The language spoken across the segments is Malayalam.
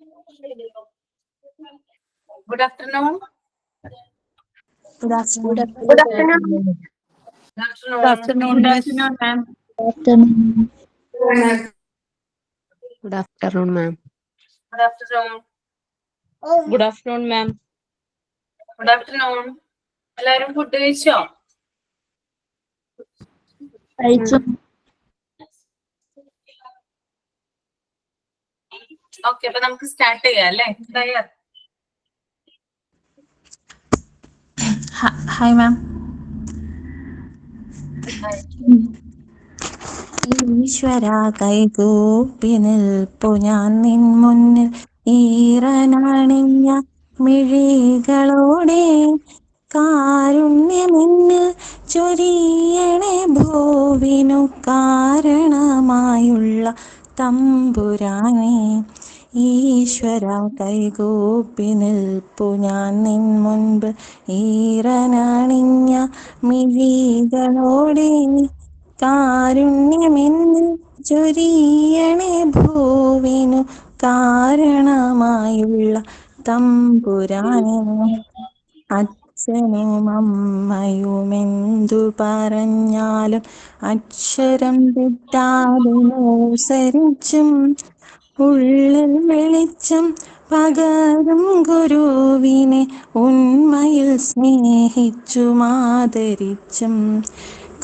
Good afternoon. Good afternoon. Good afternoon. Good afternoon. Good afternoon, ma'am. Good afternoon, ma'am. Good afternoon. Good afternoon, ma'am. Good afternoon. എല്ലാരും ഫുഡ് കഴിച്ചോ? ഓക്കെ, അപ്പൊ നമുക്ക് സ്റ്റാർട്ട് ചെയ്യാം അല്ലേ? തയ്യാർ? Hi, ma'am. ഈശ്വര കൈകൂപ്പി നിൽപ്പു ഞാൻ നിൻ മുന്നിൽ ഈറനണിഞ്ഞ മിഴികളോടെ കാരുണ്യമെന്നിൽ ചൊരിയണേ ഭൂവിനു കാരണമായുള്ള തമ്പുരാനെ. ഈശ്വര കൈകൂപ്പി നിൽപ്പു ഞാൻ നിൻ മുൻപ് ഈറനണിഞ്ഞ മിഴികളോടെ കാരുണ്യമെന്ന് ചൊരിയണേ ഭൂവിനു കാരണമായുള്ള തമ്പുരാനെ. അച്ഛനും അമ്മയുമെന്തു പറഞ്ഞാലും അക്ഷരം തെറ്റാതെ അനുസരിച്ചും ഉള്ളിൽ വെളിച്ചം പകരും ഗുരുവിനെ ഉണ്മയിൽ സ്നേഹിച്ചും ആദരിച്ചും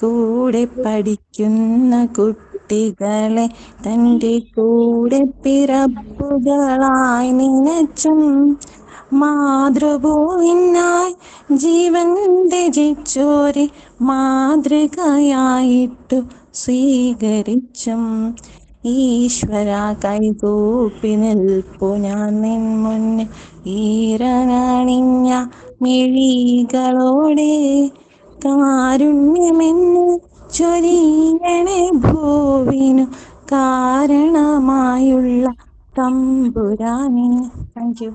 കൂടെ പഠിക്കുന്ന കുട്ടികളെ തൻ്റെ കൂടെ പിറപ്പുകളായി നനച്ചും മാതൃഭൂവിനായി ജീവൻ ത്യജിച്ചോരെ മാതൃകയായിട്ടു സ്വീകരിച്ചും ഈശ്വര കൈകൂപ്പി നിൽപ്പു ഞാൻ നിൻ മുന്നിൽ ഈറനണിഞ്ഞ മിഴികളോടെ കാരുണ്യമെന്ന് ചൊരിയണേ ഭൂവിനു കാരണമായുള്ള തമ്പുരാനെ. Thank you.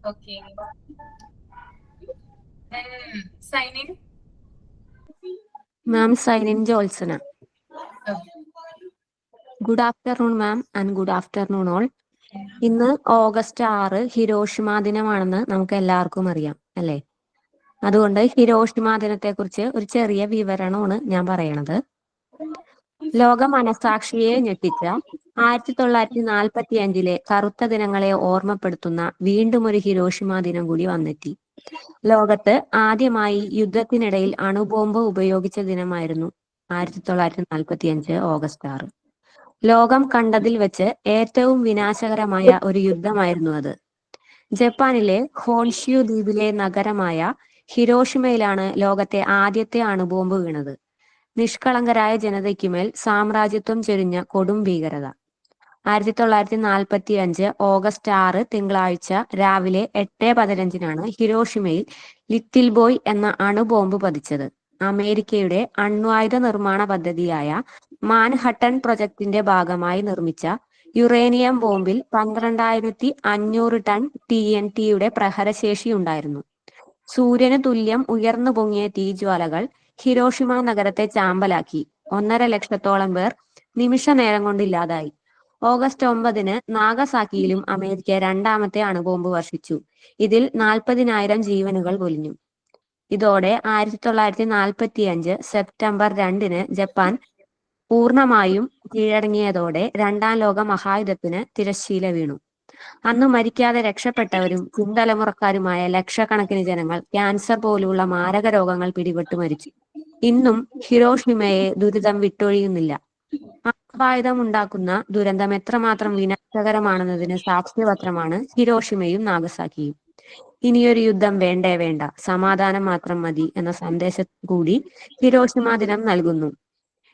Okay. Then sign in. Ma'am, sign in Jolsana. Good afternoon, ma'am, and good afternoon all. ഇന്ന് August 6 ഹിരോഷിമ ദിനമാണെന്ന് നമുക്ക് എല്ലാവർക്കും അറിയാം അല്ലേ? അതുകൊണ്ട് ഹിരോഷിമ ദിനത്തെക്കുറിച്ച് ഒരു ചെറിയ വിവരണമാണ് ഞാൻ പറയണത്. ലോക മനസാക്ഷിയെ ഞെട്ടിച്ച 1945 കറുത്ത ദിനങ്ങളെ ഓർമ്മപ്പെടുത്തുന്ന വീണ്ടും ഒരു ഹിരോഷിമ ദിനം കൂടി വന്നെത്തി. ലോകത്ത് ആദ്യമായി യുദ്ധത്തിനിടയിൽ അണുബോംബ് ഉപയോഗിച്ച ദിനമായിരുന്നു 1945 ഓഗസ്റ്റ് 6. ലോകം കണ്ടതിൽ വെച്ച് ഏറ്റവും വിനാശകരമായ ഒരു യുദ്ധമായിരുന്നു അത്. ജപ്പാനിലെ ഹോൺഷ്യൂ ദ്വീപിലെ നഗരമായ ഹിരോഷിമയിലാണ് ലോകത്തെ ആദ്യത്തെ അണുബോംബ് വീണത്. നിഷ്കളങ്കരായ ജനതയ്ക്കുമേൽ സാമ്രാജ്യത്വം ചൊരിഞ്ഞ കൊടും ഭീകരത. 1945 ഓഗസ്റ്റ് 6 തിങ്കളാഴ്ച രാവിലെ 8:15 ഹിരോഷിമയിൽ ലിറ്റിൽ ബോയ് എന്ന അണുബോംബ് പതിച്ചത്. അമേരിക്കയുടെ അണ്വായുധ നിർമ്മാണ പദ്ധതിയായ മാൻഹട്ടൻ പ്രൊജക്ടിന്റെ ഭാഗമായി നിർമ്മിച്ച യുറേനിയം ബോംബിൽ 12,500 ടൺ TNTയുടെ പ്രഹരശേഷിയുണ്ടായിരുന്നു. സൂര്യന് തുല്യം ഉയർന്നു പൊങ്ങിയ തീജ്വാലകൾ ഹിരോഷിമ നഗരത്തെ ചാമ്പലാക്കി. 1.5 ലക്ഷത്തോളം പേർ നിമിഷ നേരം കൊണ്ട് ഇല്ലാതായി. ഓഗസ്റ്റ് 9 നാഗസാക്കിയിലും അമേരിക്ക രണ്ടാമത്തെ അണുബോംബ് വർഷിച്ചു. ഇതിൽ 40,000 ജീവനുകൾ പൊലിഞ്ഞു. ഇതോടെ 1945 സെപ്റ്റംബർ 2 ജപ്പാൻ പൂർണ്ണമായും കീഴടങ്ങിയതോടെ രണ്ടാം ലോക മഹായുദ്ധത്തിന് തിരശ്ശീല വീണു. അന്ന് മരിക്കാതെ രക്ഷപ്പെട്ടവരും പിൻതലമുറക്കാരുമായ ലക്ഷക്കണക്കിന് ജനങ്ങൾ ക്യാൻസർ പോലുള്ള മാരക രോഗങ്ങൾ പിടിപെട്ട് മരിച്ചു. ഇന്നും ഹിരോഷിമയെ ദുരിതം വിട്ടൊഴിയുന്നില്ല. അണുവായുധം ഉണ്ടാക്കുന്ന ദുരന്തം എത്രമാത്രം വിനാശകരമാണെന്നതിന് സാക്ഷ്യപത്രമാണ് ഹിരോഷിമയും നാഗസാക്കിയും. ഇനിയൊരു യുദ്ധം വേണ്ടേ വേണ്ട, സമാധാനം മാത്രം മതി എന്ന സന്ദേശം കൂടി ഹിരോഷിമ ദിനം നൽകുന്നു.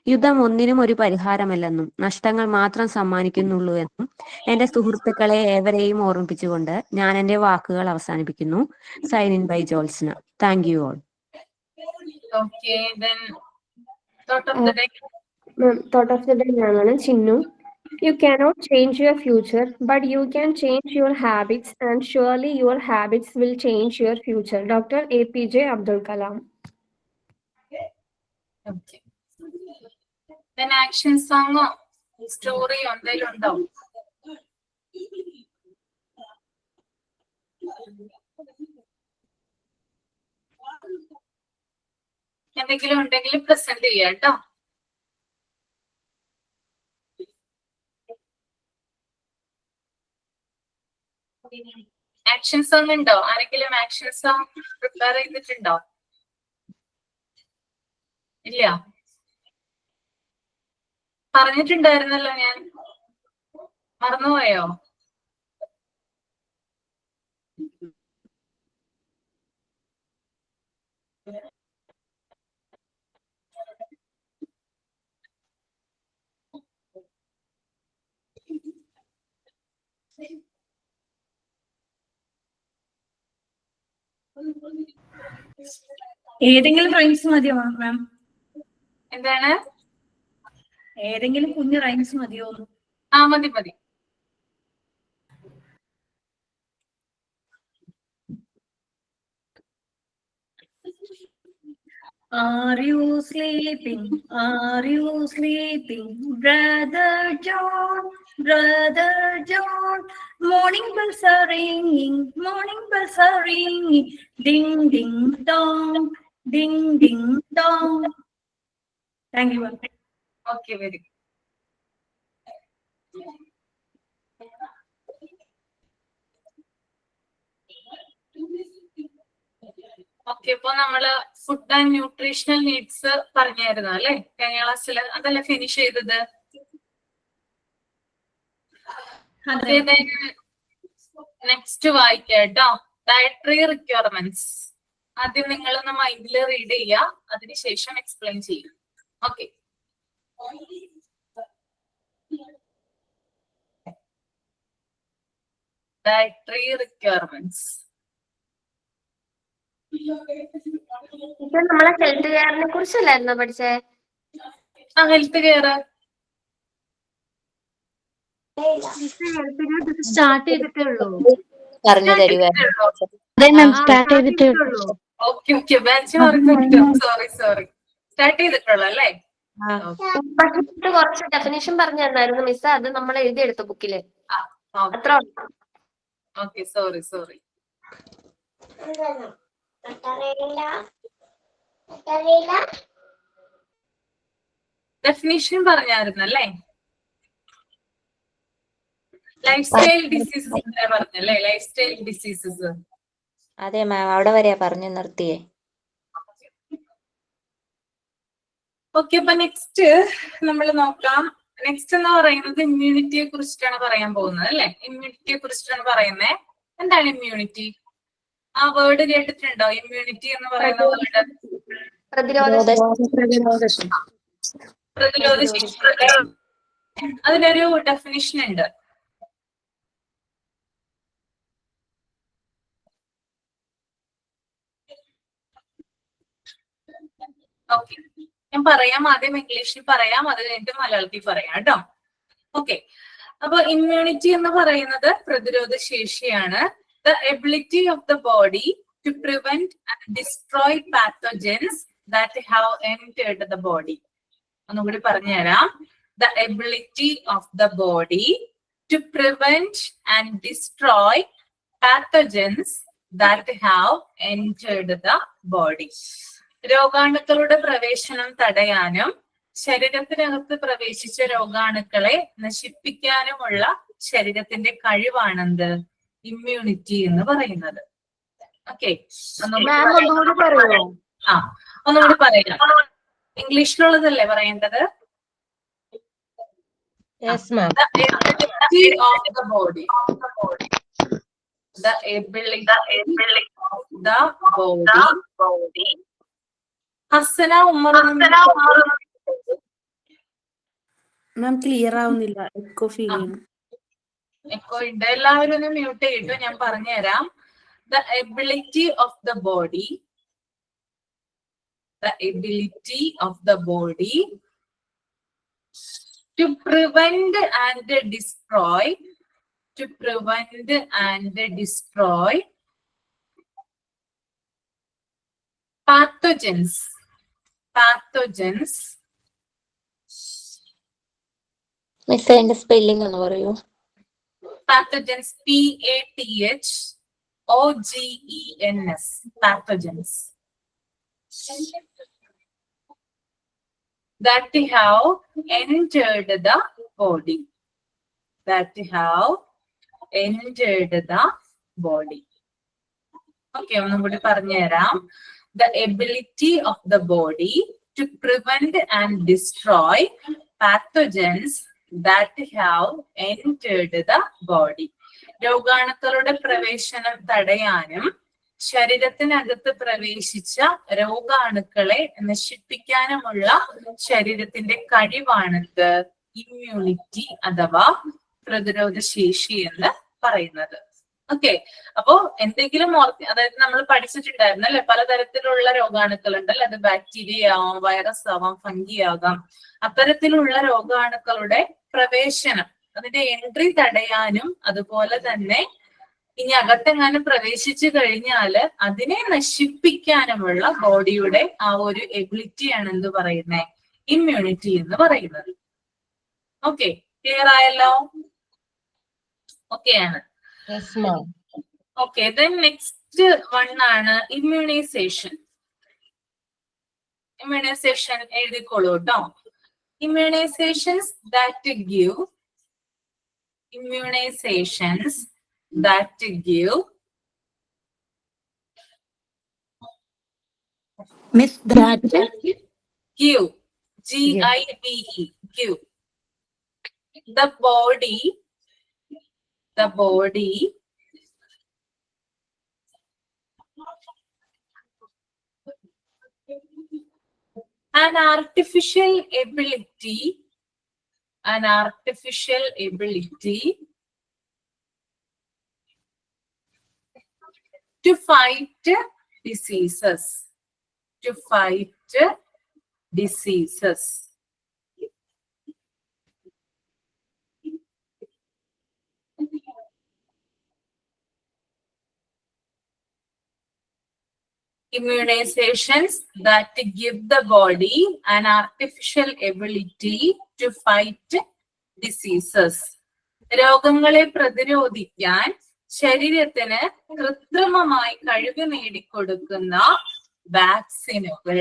യുദ്ധം ഒന്നിനും ഒരു പരിഹാരമല്ലെന്നും നഷ്ടങ്ങൾ മാത്രം സമ്മാനിക്കുന്നുള്ളൂ എന്നും എന്റെ സുഹൃത്തുക്കളെ ഏവരെയും ഓർമ്മിപ്പിച്ചുകൊണ്ട് ഞാൻ എന്റെ വാക്കുകൾ അവസാനിപ്പിക്കുന്നു. Sign in by Jyotsna. Thank you all. Okay, then thought of the day. Thought of the day, ma'am, Chinnu. You cannot change your future, but you can change your habits, and surely your habits will change your future. Dr. APJ Abdul Kalam. Okay. Then action song story എന്തെങ്കിലും ഉണ്ടോ? എന്തെങ്കിലും ഉണ്ടെങ്കിൽ പ്രസന്റ് ചെയ്യാം കേട്ടോ. ആക്ഷൻ സോങ് ഉണ്ടോ? ആരെങ്കിലും ആക്ഷൻ സോങ് പ്രിപ്പയർ ചെയ്തിട്ടുണ്ടോ? ഇല്ല, പറഞ്ഞിട്ടുണ്ടായിരുന്നല്ലോ ഞാൻ, മറന്നുപോയോ? ഏതെങ്കിലും റൈംസ് മതിയോ മാം? എന്താണ്? ഏതെങ്കിലും കുഞ്ഞു റൈംസ് മതിയോ? മതി മതി. Are you sleeping? Are you sleeping? Brother John, Brother John. Morning bells are ringing, morning bells are ringing. Ding, ding, dong, ding, ding, dong. Thank you, ma'am. Okay, very good. Okay, ഇപ്പൊ നമ്മള് ഫുഡ് ആൻഡ് ന്യൂട്രീഷണൽ നീഡ്സ് പറഞ്ഞായിരുന്നു അല്ലെ കഴിഞ്ഞ ക്ലാസ്സില്? അതല്ലേ ഫിനിഷ് ചെയ്തത്? നെക്സ്റ്റ് വായിക്കാട്ടോ. ഡയറ്ററി റിക്വയർമെന്റ്സ് ആദ്യം നിങ്ങളൊന്ന് മൈൻഡിൽ റീഡ് ചെയ്യുക, അതിനുശേഷം എക്സ്പ്ലെയിൻ ചെയ്യും. Okay, dietary requirements. ഇപ്പൊ നമ്മളെ ഹെൽത്ത് കെയറിനെ കുറിച്ചല്ലായിരുന്നോ പഠിച്ചേ? ഹെൽത്ത് കെയർ സ്റ്റാർട്ട് ചെയ്തിട്ടേ ഉള്ളൂ. പറഞ്ഞു തരുവായിരുന്നു. ഓക്കെ ഓക്കെ, ബാച്ച് മാറിപ്പോയിട്ടു. സോറി സ്റ്റാർട്ട് ചെയ്തിട്ടുള്ളൂ അല്ലേ? കുറച്ച് ഡെഫിനേഷൻ പറഞ്ഞു തന്നായിരുന്നു മിസ്, അത് നമ്മൾ എഴുതിയെടുത്ത ബുക്കില് അത്ര. Okay, sorry. ഡെഫിനിഷൻ പറഞ്ഞായിരുന്നല്ലേ? ലൈഫ് സ്റ്റൈൽ ഡിസീസസ് പറഞ്ഞല്ലേ? Life style diseases. അതെ മാം, അവിടെ വരെയാ പറഞ്ഞു നിർത്തിയേ. ഓക്കെ, അപ്പൊ നെക്സ്റ്റ് നമ്മൾ നോക്കാം. നെക്സ്റ്റ് എന്ന് പറയുന്നത് ഇമ്മ്യൂണിറ്റിയെ കുറിച്ചിട്ടാണ് പറയാൻ പോകുന്നത് അല്ലെ? ഇമ്മ്യൂണിറ്റിയെ കുറിച്ചിട്ടാണ് പറയുന്നത്. എന്താണ് ഇമ്മ്യൂണിറ്റി? ആ വേർഡ് കേട്ടിട്ടുണ്ടോ? ഇമ്മ്യൂണിറ്റി എന്ന് പറയുന്ന വേർഡ് പ്രതിരോധ ശേഷി. അതിനൊരു ഡെഫിനിഷൻ ഉണ്ട്. ഓക്കെ, ഞാൻ പറയാം. ആദ്യം ഇംഗ്ലീഷിൽ പറയാം, അത് കഴിഞ്ഞിട്ട് മലയാളത്തിൽ പറയാം കേട്ടോ. ഓക്കെ, അപ്പൊ ഇമ്മ്യൂണിറ്റി എന്ന് പറയുന്നത് പ്രതിരോധ ശേഷിയാണ്. The ability of the body to prevent and destroy pathogens that have entered the body. ഒന്നുകൂടി പറഞ്ഞുതരാം. The ability of the body to prevent and destroy pathogens that have entered the body. രോഗാണുക്കളുടെ പ്രവേശനം തടയാനും ശരീരത്തിനകത്ത് പ്രവേശിച്ച രോഗാണുക്കളെ നശിപ്പിക്കാനുമുള്ള ശരീരത്തിന്റെ കഴിവാണെന്ത്? ഇമ്മ്യൂണിറ്റി എന്ന് പറയുന്നത്. ഓക്കെ, ഒന്നുകൂടി പറയാം. ഇംഗ്ലീഷിലുള്ളതല്ലേ പറയേണ്ടത്? The ability of the body. The ability of the body. ഹസന ഉമ്മർ മാം ക്ലിയർ ആവുന്നില്ല, എക്കോ ഫീൽ ചെയ്യുന്നു. എക്കോ ഉണ്ട്. എല്ലാവരും ഒന്ന് മ്യൂട്ട് ചെയ്തിട്ട് ഞാൻ പറഞ്ഞുതരാം. The ability of the body. The ability of the body to prevent and destroy. To prevent and destroy pathogens. Pathogens. Miss അതിന്റെ സ്പെല്ലിംഗ് ഒന്ന് പറയൂ? Pathogens, PATHOGENS. OGENS, pathogens. That have entered the body. That have entered the body. Okay, ഒന്നും കൂടി പറഞ്ഞുതരാം. The ability of the body to prevent and destroy pathogens that have entered the body. രോഗാണുക്കളുടെ പ്രവേശനം തടയാനും ശരീരത്തിനകത്ത് പ്രവേശിച്ച രോഗാണുക്കളെ നശിപ്പിക്കാനുമുള്ള ശരീരത്തിന്റെ കഴിവാണിത് ഇമ്മ്യൂണിറ്റി അഥവാ പ്രതിരോധ ശേഷി എന്ന് പറയുന്നത്. ഓക്കെ, അപ്പോ എന്തെങ്കിലും അതായത് നമ്മൾ പഠിച്ചിട്ടുണ്ടായിരുന്നു അല്ലെ, പലതരത്തിലുള്ള രോഗാണുക്കൾ ഉണ്ടല്ലോ. അത് ബാക്ടീരിയ ആവാം, വൈറസ് ആവാം, ഫംഗി ആകാം. അത്തരത്തിലുള്ള രോഗാണുക്കളുടെ പ്രവേശനം, അതിന്റെ എൻട്രി തടയാനും അതുപോലെ തന്നെ ഇനി അകത്തെങ്ങാനും പ്രവേശിച്ചു കഴിഞ്ഞാല് അതിനെ നശിപ്പിക്കാനുമുള്ള ബോഡിയുടെ ആ ഒരു എബിലിറ്റിയാണ് എന്ത് പറയുന്നത്, ഇമ്മ്യൂണിറ്റി എന്ന് പറയുന്നത്. ഓക്കെ, ക്ലിയർ ആയല്ലോ? ഓക്കെ ആണ്. ഓക്കെ, then നെക്സ്റ്റ് വൺ ആണ് ഇമ്മ്യൂണൈസേഷൻ. ഇമ്മ്യൂണൈസേഷൻ എഴുതിക്കോളൂ കേട്ടോ. Immunizations that give Miss that give G-I-V-E, give the body an artificial ability to fight diseases. Immunizations that give the body an artificial ability to fight diseases. രോഗങ്ങളെ പ്രതിരോധിക്കാൻ ശരീരത്തിന് കൃത്രിമമായി കഴിവ് നേടിക്കൊടുക്കുന്ന വാക്സിനുകൾ.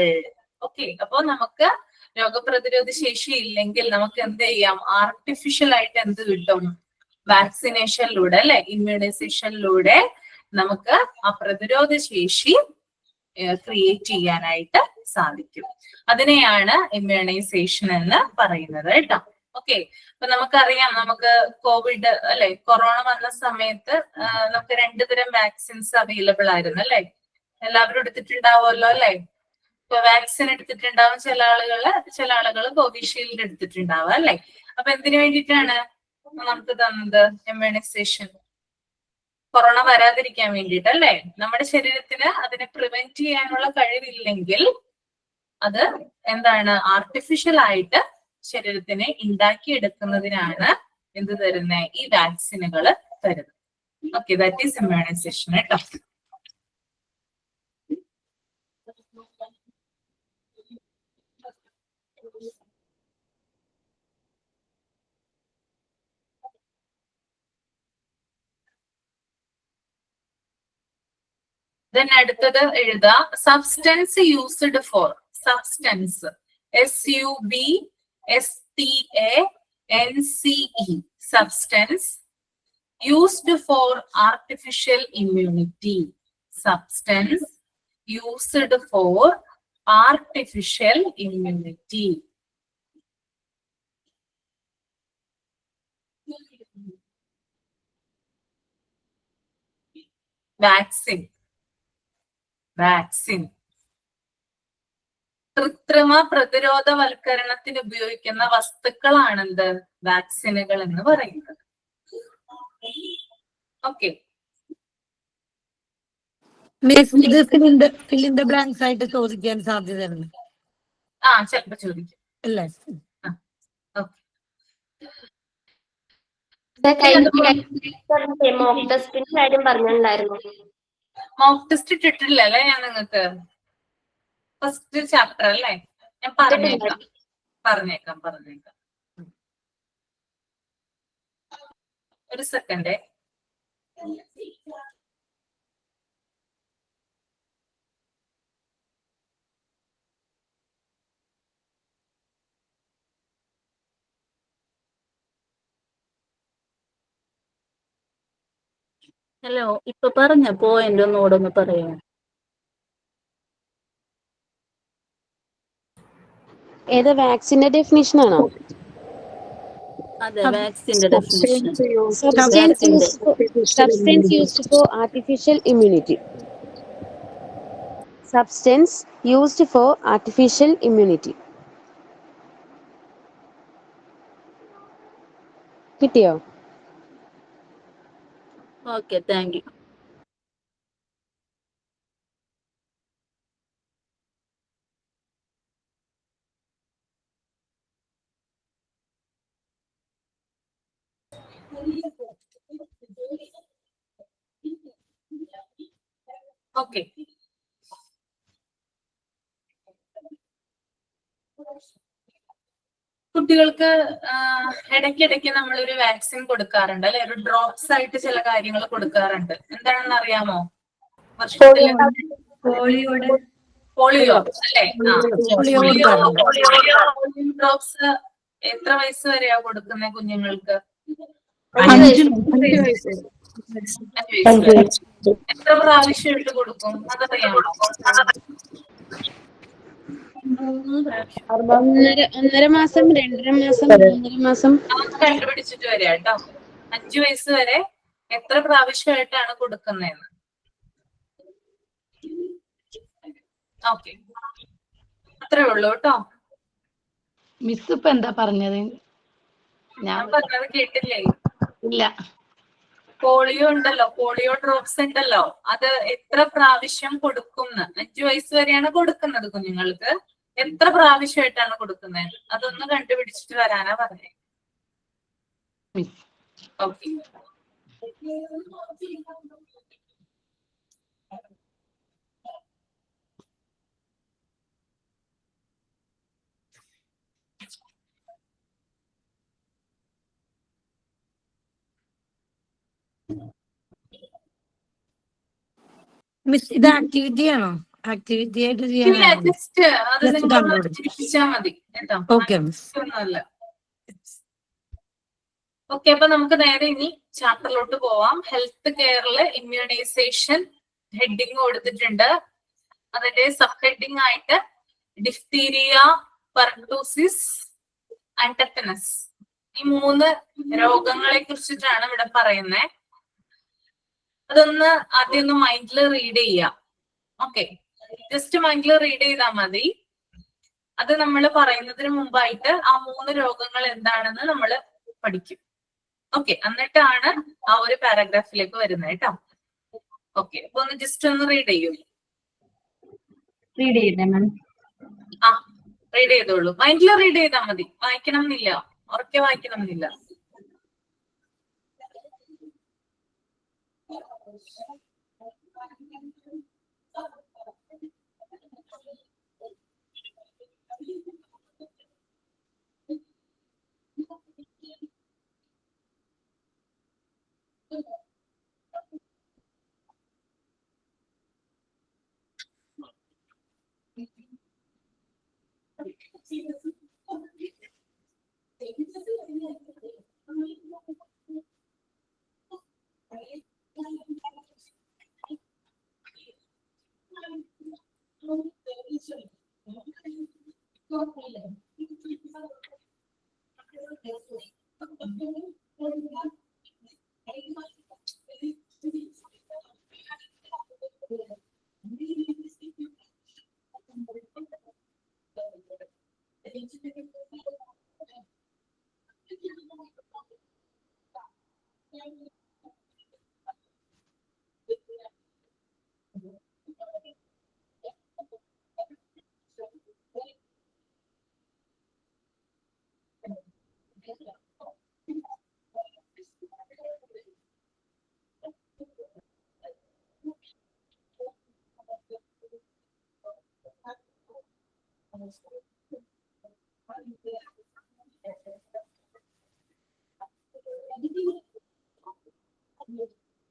ഓക്കെ, അപ്പൊ നമുക്ക് രോഗപ്രതിരോധ ശേഷി ഇല്ലെങ്കിൽ നമുക്ക് എന്ത് ചെയ്യാം? ആർട്ടിഫിഷ്യൽ ആയിട്ട് എന്ത് കിട്ടും? വാക്സിനേഷനിലൂടെ അല്ലെ, ഇമ്മ്യൂണൈസേഷനിലൂടെ നമുക്ക് ആ പ്രതിരോധ ശേഷി ക്രിയേറ്റ് ചെയ്യാനായിട്ട് സാധിക്കും. അതിനെയാണ് ഇമ്മ്യൂണൈസേഷൻ എന്ന് പറയുന്നത് കേട്ടോ. ഓക്കെ, അപ്പൊ നമുക്കറിയാം, നമുക്ക് കോവിഡ് അല്ലെ, കൊറോണ വന്ന സമയത്ത് നമുക്ക് 2 തരം വാക്സിൻസ് അവൈലബിൾ ആയിരുന്നു അല്ലെ. എല്ലാവരും എടുത്തിട്ടുണ്ടാവുമല്ലോ അല്ലെ. ഇപ്പൊ വാക്സിൻ എടുത്തിട്ടുണ്ടാവും ചില ആളുകൾ കോവിഷീൽഡ് എടുത്തിട്ടുണ്ടാവും അല്ലെ. അപ്പൊ എന്തിനു വേണ്ടിയിട്ടാണ് നമുക്ക് തന്നത് ഇമ്മ്യൂണൈസേഷൻ? കൊറോണ വരാതിരിക്കാൻ വേണ്ടിയിട്ട് അല്ലെ. നമ്മുടെ ശരീരത്തിന് അതിനെ പ്രിവെന്റ് ചെയ്യാനുള്ള കഴിവില്ലെങ്കിൽ അത് എന്താണ്, ആർട്ടിഫിഷ്യൽ ആയിട്ട് ശരീരത്തിനെ ഉണ്ടാക്കിയെടുക്കുന്നതിനാണ് എന്ത് തരുന്നത്? ഈ വാക്സിനുകൾ തരുന്നത്. ഓക്കെ, ദാറ്റ് ഈസ് ഇമ്മ്യൂണൈസേഷൻ കേട്ടോ. Then അടുത്തത് എഴുതാ substance used for. Substance SUBSTANCE, substance used for artificial immunity. Substance used for artificial immunity. Vaccine കൃത്രിമ പ്രതിരോധവൽക്കരണത്തിന് ഉപയോഗിക്കുന്ന വസ്തുക്കളാണെന്ത്? വാക്സിനുകൾ എന്ന് പറയുന്നത്. ഓക്കെ, ഇത് fill in the blanks ആയിട്ട് ചോദിക്കാൻ സാധ്യതയുണ്ട്. ചിലപ്പോ ചോദിക്കും അല്ലേ? മോക്ക് ടെസ്റ്റിന്റെ കാര്യം പറഞ്ഞിട്ടുണ്ടായിരുന്നു. മോക്ക് ടെസ്റ്റ് ഇട്ടിട്ടില്ല അല്ലേ ഞാൻ നിങ്ങൾക്ക്? ഫസ്റ്റ് ചാപ്റ്റർ അല്ലേ? ഞാൻ പറഞ്ഞേക്കാം. ഒരു സെക്കൻഡ്. ഹലോ, ഇപ്പൊ പറഞ്ഞ പോയിന്റ് ഒന്നുകൂടെ ഒന്ന് പറയാം. ഏത് വാക്സിന്റെ ഡെഫിനിഷൻ ആണോ? അതെ, വാക്സിന്റെ definition. Substance used for artificial immunity. Substance used for artificial immunity. കിട്ടിയോ? Okay, thank U. ഓക്കെ, കുട്ടികൾക്ക് ഇടയ്ക്കിടയ്ക്ക് നമ്മളൊരു വാക്സിൻ കൊടുക്കാറുണ്ട് അല്ലെ? ഒരു ഡ്രോപ്സ് ആയിട്ട് ചില കാര്യങ്ങൾ കൊടുക്കാറുണ്ട്. എന്താണെന്ന് അറിയാമോ? വർഷത്തില് പോളിയോ അല്ലെ? പോളിയോ കൊടുക്കാറുണ്ട്. ഡ്രോപ്സ് എത്ര വയസ്സ് വരെയാ കൊടുക്കുന്നത് കുഞ്ഞുങ്ങൾക്ക്? 5 വയസ്സ്. 5 വയസ്സ് വരെ. എത്ര പ്രാവശ്യം ഇട്ട് കൊടുക്കും അതറിയാമോ? 1.5 മാസം, 2.5 മാസം, 3.5 മാസം. അതൊന്ന് കണ്ടുപിടിച്ചിട്ട് വരിക കേട്ടോ. 5 വയസ്സ് വരെ എത്ര പ്രാവശ്യമായിട്ടാണ് കൊടുക്കുന്നതെന്ന്. ഓക്കെ, അത്രേ ഉള്ളൂ കേട്ടോ. മിസ് ഇപ്പൊ എന്താ പറഞ്ഞത്? ഞാൻ പറഞ്ഞത് കേട്ടില്ലേ? ഇല്ല. പോളിയോ ഉണ്ടല്ലോ, പോളിയോ ഡ്രോപ്സ് ഉണ്ടല്ലോ, അത് എത്ര പ്രാവശ്യം കൊടുക്കുന്നു? 5 വയസ്സ് വരെയാണ് കൊടുക്കുന്നത് കുഞ്ഞുങ്ങൾക്ക്. എത്ര പ്രാവശ്യമായിട്ടാണ് കൊടുക്കുന്നത് അതൊന്ന് കണ്ടുപിടിച്ചിട്ട് വരാനാ പറഞ്ഞേ. ഓക്കെ, മിസ് ഇത് ആക്ടിവിറ്റി ആണോ? ആക്ടിവിറ്റി ആയിട്ട് ഇല്ല, ചെയ്യാനാണോ? ജസ്റ്റ് അത് Just നിങ്ങൾ download. ചിരിപ്പിച്ചാൽ മതി കേട്ടോ. Okay miss. ഒന്നുമല്ല. ഓക്കെ, അപ്പൊ നമുക്ക് നേരെ ഇനി ചാപ്റ്ററിലോട്ട് പോവാം. ഹെൽത്ത് കെയറില് ഇമ്മ്യൂണൈസേഷൻ ഹെഡിങ് കൊടുത്തിട്ടുണ്ട്. അതിന്റെ സബ് ഹെഡിങ് ആയിട്ട് ഡിഫ്തീരിയ, പെർട്ടൂസിസ് ആൻഡ് ടെറ്റനസ്, ഈ 3 രോഗങ്ങളെ കുറിച്ചിട്ടാണ് ഇവിടെ പറയുന്നത്. അതൊന്ന് ആദ്യം ഒന്ന് മൈൻഡിൽ റീഡ് ചെയ്യാം. ഓക്കെ, ജസ്റ്റ് മൈൻഡിൽ റീഡ് ചെയ്താൽ മതി. അത് നമ്മൾ പറയുന്നതിന് മുമ്പായിട്ട് ആ 3 രോഗങ്ങൾ എന്താണെന്ന് നമ്മൾ പഠിക്കും. ഓക്കെ, എന്നിട്ടാണ് ആ ഒരു പാരഗ്രാഫിലേക്ക് വരുന്നത് കേട്ടോ. ഓക്കെ, അപ്പൊ ഒന്ന് ജസ്റ്റ് ഒന്ന് റീഡ് ചെയ്യൂ. റീഡ് ചെയ്തോളൂ. മൈൻഡിൽ റീഡ് ചെയ്താൽ മതി, വായിക്കണം എന്നില്ല, ഉറക്കെ വായിക്കണം എന്നില്ല.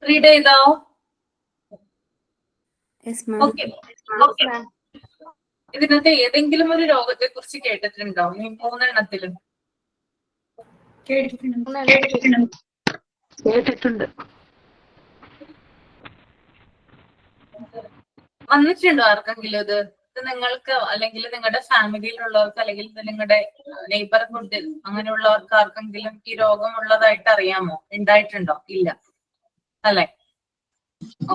റീഡ് ചെയ്തോ? ഓക്കെ, ഇതിനകത്ത് ഏതെങ്കിലും ഒരു രോഗത്തെ കുറിച്ച് കേട്ടിട്ടുണ്ടോ? ഈ 3 എണ്ണത്തിലും കേട്ടിട്ടുണ്ട്. വന്നിട്ടുണ്ടോ ആർക്കെങ്കിലും ഇത് നിങ്ങൾക്ക് അല്ലെങ്കിൽ നിങ്ങളുടെ ഫാമിലിയിലുള്ളവർക്ക് അല്ലെങ്കിൽ നിങ്ങളുടെ നെയ്ബർഹുഡിൽ അങ്ങനെയുള്ളവർക്ക് ആർക്കെങ്കിലും ഈ രോഗം ഉള്ളതായിട്ട് അറിയാമോ? ഉണ്ടായിട്ടുണ്ടോ? ഇല്ല അല്ലെ?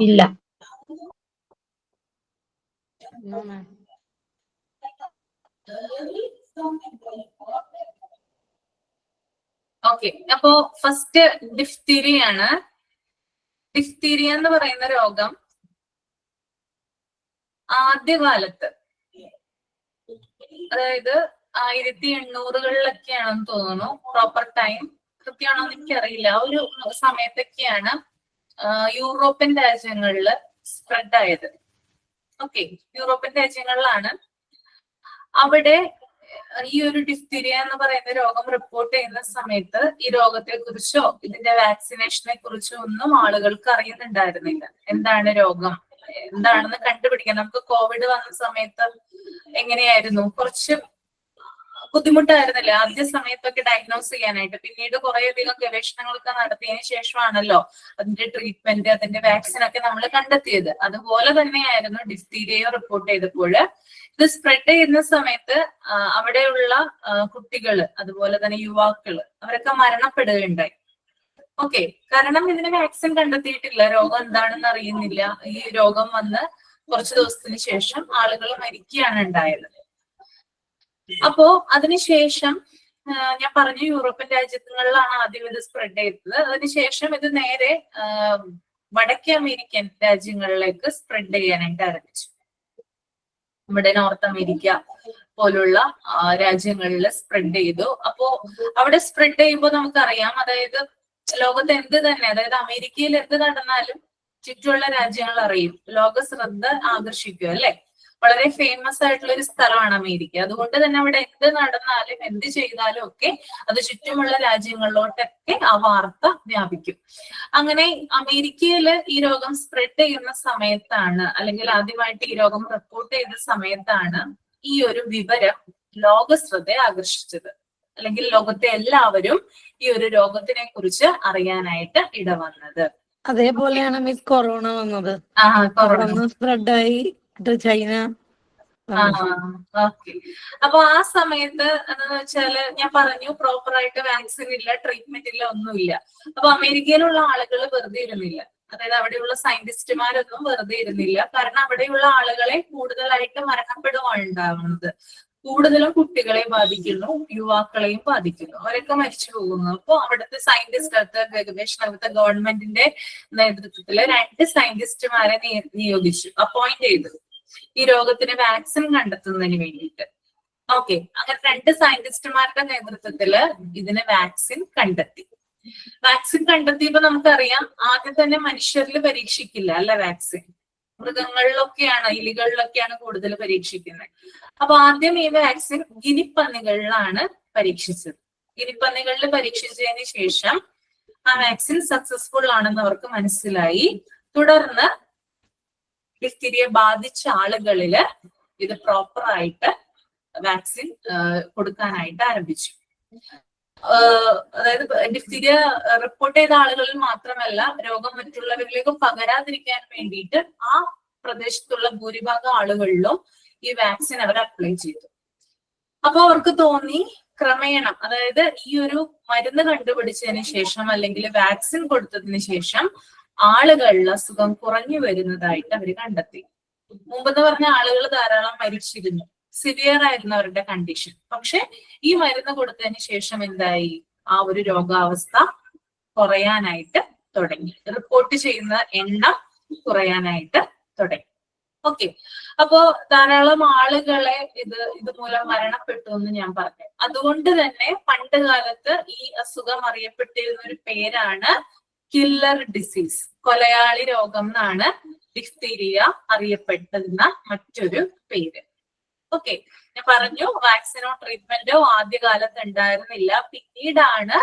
ഇല്ല. ഓക്കെ, അപ്പോ ഫസ്റ്റ് ഡിഫ്തീരിയാണ്. ഡിഫ്തീരിയ എന്ന് പറയുന്ന രോഗം ആദ്യകാലത്ത്, അതായത് 1800-കളിലൊക്കെയാണെന്ന് തോന്നുന്നു, പ്രോപ്പർ ടൈം കൃത്യമാണോ എന്ന് എനിക്കറിയില്ല, ആ ഒരു സമയത്തൊക്കെയാണ് യൂറോപ്യൻ രാജ്യങ്ങളിൽ സ്പ്രെഡ് ആയത്. ഓക്കെ, യൂറോപ്യൻ രാജ്യങ്ങളിലാണ്. അവിടെ ഈ ഒരു ഡിഫ്തീരിയ എന്ന് പറയുന്ന രോഗം റിപ്പോർട്ട് ചെയ്യുന്ന സമയത്ത് ഈ രോഗത്തെ കുറിച്ചോ ഇതിന്റെ വാക്സിനേഷനെ കുറിച്ചോ ഒന്നും ആളുകൾക്ക് അറിയുന്നുണ്ടായിരുന്നില്ല. എന്താണ് രോഗം, എന്താണെന്ന് കണ്ടുപിടിക്കാൻ. നമുക്ക് കോവിഡ് വന്ന സമയത്ത് എങ്ങനെയായിരുന്നു, കുറച്ച് ബുദ്ധിമുട്ടായിരുന്നില്ല ആദ്യ സമയത്തൊക്കെ ഡയഗ്നോസ് ചെയ്യാനായിട്ട്. പിന്നീട് കുറേയധികം ഗവേഷണങ്ങളൊക്കെ നടത്തിയതിനു ശേഷമാണല്ലോ അതിന്റെ ട്രീറ്റ്മെന്റ്, അതിന്റെ വാക്സിൻ ഒക്കെ നമ്മൾ കണ്ടെത്തിയത്. അതുപോലെ തന്നെയായിരുന്നു ഡിഫ്തീരിയ റിപ്പോർട്ട് ചെയ്തപ്പോൾ. ഇത് സ്പ്രെഡ് ചെയ്യുന്ന സമയത്ത് അവിടെയുള്ള കുട്ടികള്, അതുപോലെ തന്നെ യുവാക്കള്, അവരൊക്കെ മരണപ്പെടുകയുണ്ടായി. ഓക്കെ, കാരണം ഇതിന് വാക്സിൻ കണ്ടെത്തിയിട്ടില്ല, രോഗം എന്താണെന്ന് അറിയുന്നില്ല. ഈ രോഗം വന്ന് കുറച്ചു ദിവസത്തിന് ശേഷം ആളുകൾ മരിക്കുകയാണ് ഉണ്ടായത്. അപ്പോ അതിനുശേഷം ഞാൻ പറഞ്ഞു യൂറോപ്യൻ രാജ്യങ്ങളിലാണ് ആദ്യം ഇത് സ്പ്രെഡ് ചെയ്തത്. അതിനുശേഷം ഇത് നേരെ വടക്കേ അമേരിക്കൻ രാജ്യങ്ങളിലേക്ക് സ്പ്രെഡ് ചെയ്യാനായിട്ട് ആരംഭിച്ചു. നമ്മുടെ നോർത്ത് അമേരിക്ക പോലുള്ള രാജ്യങ്ങളിൽ സ്പ്രെഡ് ചെയ്തു. അപ്പോ അവിടെ സ്പ്രെഡ് ചെയ്യുമ്പോൾ നമുക്കറിയാം, അതായത് ലോകത്ത് എന്ത് തന്നെ, അതായത് അമേരിക്കയിൽ എന്ത് നടന്നാലും ചുറ്റുമുള്ള രാജ്യങ്ങൾ അറിയും, ലോക ശ്രദ്ധ ആകർഷിക്കും അല്ലെ. വളരെ ഫേമസ് ആയിട്ടുള്ള ഒരു സ്ഥലമാണ് അമേരിക്ക. അതുകൊണ്ട് തന്നെ അവിടെ എന്ത് നടന്നാലും എന്ത് ചെയ്താലും ഒക്കെ അത് ചുറ്റുമുള്ള രാജ്യങ്ങളിലോട്ടൊക്കെ ആ വാർത്ത വ്യാപിക്കും. അങ്ങനെ അമേരിക്കയിൽ ഈ രോഗം സ്പ്രെഡ് ചെയ്യുന്ന സമയത്താണ്, അല്ലെങ്കിൽ ആദ്യമായിട്ട് ഈ രോഗം റിപ്പോർട്ട് ചെയ്ത സമയത്താണ് ഈ ഒരു വിവരം ലോക ശ്രദ്ധ ആകർഷിച്ചത്. അല്ലെങ്കിൽ ലോകത്തെ എല്ലാവരും ഈ ഒരു രോഗത്തിനെ കുറിച്ച് അറിയാനായിട്ട് ഇടവന്നത്. അതേപോലെയാണ് മിസ് കൊറോണ വന്നത്. കൊറോണ സ്പ്രെഡായി ചൈന. ഓക്കെ, അപ്പൊ ആ സമയത്ത് എന്താന്ന് വെച്ചാല് ഞാൻ പറഞ്ഞു, പ്രോപ്പർ ആയിട്ട് വാക്സിൻ ഇല്ല, ട്രീറ്റ്മെന്റ് ഇല്ല, ഒന്നുമില്ല. അപ്പൊ അമേരിക്കയിലുള്ള ആളുകൾ വെറുതെ ഇരുന്നില്ല, അതായത് അവിടെയുള്ള സയന്റിസ്റ്റുമാരൊന്നും വെറുതെ ഇരുന്നില്ല. കാരണം അവിടെയുള്ള ആളുകളെ കൂടുതലായിട്ട് മരണപ്പെടുകയാണ് ഉണ്ടാവുന്നത്. കൂടുതലും കുട്ടികളെ ബാധിക്കുന്നു, യുവാക്കളെയും ബാധിക്കുന്നു, അവരൊക്കെ മരിച്ചു പോകുന്നു. അപ്പോൾ അവിടുത്തെ സയന്റിസ്റ്റ്, ഗവേഷണത്തെ ഗവൺമെന്റിന്റെ നേതൃത്വത്തില് 2 സയന്റിസ്റ്റുമാരെ നിയോഗിച്ചു, അപ്പോയിന്റ് ചെയ്തു ഈ രോഗത്തിന് വാക്സിൻ കണ്ടെത്തുന്നതിന് വേണ്ടിയിട്ട്. ഓക്കെ, അങ്ങനെ 2 സയന്റിസ്റ്റുമാരുടെ നേതൃത്വത്തില് ഇതിന് വാക്സിൻ കണ്ടെത്തി. വാക്സിൻ കണ്ടെത്തിയപ്പോ നമുക്കറിയാം, ആദ്യം തന്നെ മനുഷ്യരിൽ പരീക്ഷിക്കില്ല അല്ലെ വാക്സിൻ, മൃഗങ്ങളിലൊക്കെയാണ്, എലികളിലൊക്കെയാണ് കൂടുതൽ പരീക്ഷിക്കുന്നത്. അപ്പൊ ആദ്യം ഈ വാക്സിൻ ഗിനിപ്പന്നികളിലാണ് പരീക്ഷിച്ചത്. ഗിനിപ്പന്നികളിൽ പരീക്ഷിച്ചതിന് ശേഷം ആ വാക്സിൻ സക്സസ്ഫുൾ ആണെന്ന് അവർക്ക് മനസ്സിലായി. തുടർന്ന് ഡിഫ്തീരിയ ബാധിച്ച ആളുകളില് ഇത് പ്രോപ്പർ ആയിട്ട് വാക്സിൻ കൊടുക്കാനായിട്ട് ആരംഭിച്ചു. അതായത് ഡിഫ്തീരിയ റിപ്പോർട്ട് ചെയ്ത ആളുകളിൽ മാത്രമല്ല, രോഗം മറ്റുള്ളവരിലേക്ക് പകരാതിരിക്കാൻ വേണ്ടിയിട്ട് ആ പ്രദേശത്തുള്ള ഭൂരിഭാഗം ആളുകളിലും ഈ വാക്സിൻ അവർ അപ്ലൈ ചെയ്തു. അപ്പൊ അവർക്ക് തോന്നി ക്രമേണ, അതായത് ഈ ഒരു മരുന്ന് കണ്ടുപിടിച്ചതിന് ശേഷം അല്ലെങ്കിൽ വാക്സിൻ കൊടുത്തതിന് ശേഷം ആളുകളിൽ അസുഖം കുറഞ്ഞു വരുന്നതായിട്ട് അവർ കണ്ടെത്തി. മുമ്പെന്ന് പറഞ്ഞ ആളുകൾ ധാരാളം മരിച്ചിരുന്നു, സിവിയർ ആയിരുന്നു അവരുടെ കണ്ടീഷൻ. പക്ഷെ ഈ മരുന്ന് കൊടുത്തതിന് ശേഷം എന്തായി, ആ ഒരു രോഗാവസ്ഥ കുറയാനായിട്ട് തുടങ്ങി, റിപ്പോർട്ട് ചെയ്യുന്ന എണ്ണം കുറയാനായിട്ട് തുടങ്ങി. ഓക്കെ, അപ്പോ ധാരാളം ആളുകളെ ഇതുമൂലം മരണപ്പെട്ടു എന്ന് ഞാൻ പറഞ്ഞു. അതുകൊണ്ട് തന്നെ പണ്ട് കാലത്ത് ഈ അസുഖം അറിയപ്പെട്ടിരുന്ന ഒരു പേരാണ് കില്ലർ ഡിസീസ്, കൊലയാളി രോഗം എന്നാണ് ഡിഫ്തീരിയ അറിയപ്പെട്ടിരുന്ന മറ്റൊരു പേര്. ഓക്കെ, ഞാൻ പറഞ്ഞു വാക്സിനോ ട്രീറ്റ്മെന്റോ ആദ്യകാലത്ത് ഉണ്ടായിരുന്നില്ല. പിന്നീടാണ്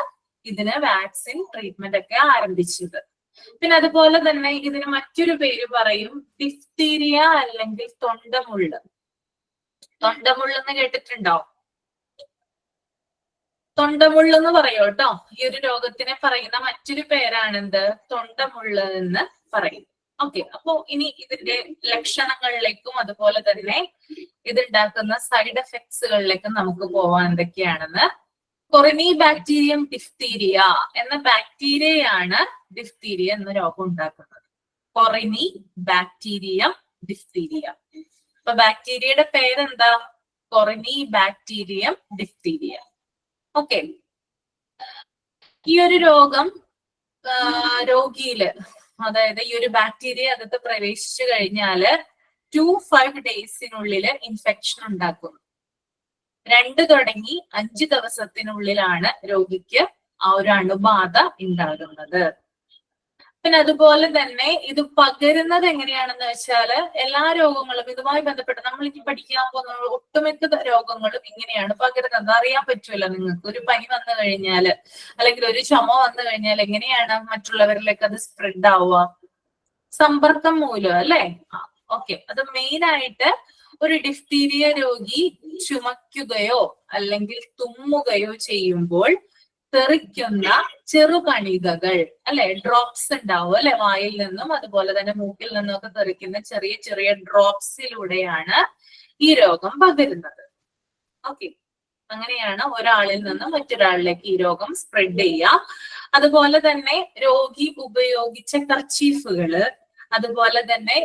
ഇതിന് വാക്സിൻ ട്രീറ്റ്മെന്റ് ഒക്കെ ആരംഭിച്ചത്. പിന്നെ അതുപോലെ തന്നെ ഇതിന് മറ്റൊരു പേര് പറയും ഡിഫ്തീരിയ അല്ലെങ്കിൽ തൊണ്ടമുള്ള്. തൊണ്ടമുള്ളെന്ന് കേട്ടിട്ടുണ്ടോ? തൊണ്ടമുള്ളെന്ന് പറയും കേട്ടോ. ഈ ഒരു രോഗത്തിനെ പറയുന്ന മറ്റൊരു പേരാണെന്ത്, തൊണ്ടമുള്ള് എന്ന് പറയും. ഓക്കെ, അപ്പോ ഇനി ഇതിന്റെ ലക്ഷണങ്ങളിലേക്കും അതുപോലെ തന്നെ ഇതുണ്ടാക്കുന്ന സൈഡ് എഫക്ട്സുകളിലേക്കും നമുക്ക് പോവാൻ എന്തൊക്കെയാണെന്ന്. കൊറിനി ബാക്ടീരിയം ഡിഫ്തീരിയ എന്ന ബാക്ടീരിയയാണ് ഡിഫ്തീരിയ എന്ന രോഗം ഉണ്ടാക്കുന്നത്. കൊറിനി ബാക്ടീരിയം ഡിഫ്തീരിയ. അപ്പൊ ബാക്ടീരിയയുടെ പേരെന്താ? കൊറിനി ബാക്ടീരിയം ഡിഫ്തീരിയ. ഓക്കെ, ഈ ഒരു രോഗം രോഗിയില്, അതായത് ഈ ഒരു ബാക്ടീരിയ അകത്ത് പ്രവേശിച്ചു കഴിഞ്ഞാല് 2-5 ഡേയ്സിനുള്ളില് ഇൻഫെക്ഷൻ ഉണ്ടാക്കുന്നു. 2 തുടങ്ങി 5 ദിവസത്തിനുള്ളിലാണ് രോഗിക്ക് ആ ഒരു അണുബാധ ഉണ്ടാകുന്നത്. പിന്നെ അതുപോലെ തന്നെ ഇത് പകരുന്നത് എങ്ങനെയാണെന്ന് വെച്ചാല് എല്ലാ രോഗങ്ങളും ഇതുമായി ബന്ധപ്പെട്ട് നമ്മൾ ഇനി പഠിക്കാൻ പോകുന്ന ഒട്ടുമിക്ക രോഗങ്ങളും ഇങ്ങനെയാണ് പകരുന്നത്. അറിയാൻ പറ്റുമല്ലോ നിങ്ങൾക്ക്. ഒരു പനി വന്നു കഴിഞ്ഞാല് അല്ലെങ്കിൽ ഒരു ചുമ വന്നു കഴിഞ്ഞാൽ എങ്ങനെയാണ് മറ്റുള്ളവരിലേക്ക് അത് സ്പ്രെഡ് ആവുക? സമ്പർക്കം മൂലം അല്ലെ? ഓക്കെ, അത് മെയിൻ ആയിട്ട് ഒരു ഡിഫ്തീരിയ രോഗി ചുമയ്ക്കുകയോ അല്ലെങ്കിൽ തുമ്മുകയോ ചെയ്യുമ്പോൾ തെറിക്കുന്ന ചെറുകണികകൾ അല്ലെ, ഡ്രോപ്സ് ഉണ്ടാവും അല്ലെ വായിൽ നിന്നും അതുപോലെ തന്നെ മൂക്കിൽ നിന്നും ഒക്കെ തെറിക്കുന്ന ചെറിയ ചെറിയ ഡ്രോപ്സിലൂടെയാണ് ഈ രോഗം പകരുന്നത്. ഓക്കെ, അങ്ങനെയാണ് ഒരാളിൽ നിന്നും മറ്റൊരാളിലേക്ക് ഈ രോഗം സ്പ്രെഡ് ചെയ്യുക. അതുപോലെ തന്നെ രോഗി ഉപയോഗിച്ച കർച്ചീഫുകള്, അതുപോലെ തന്നെ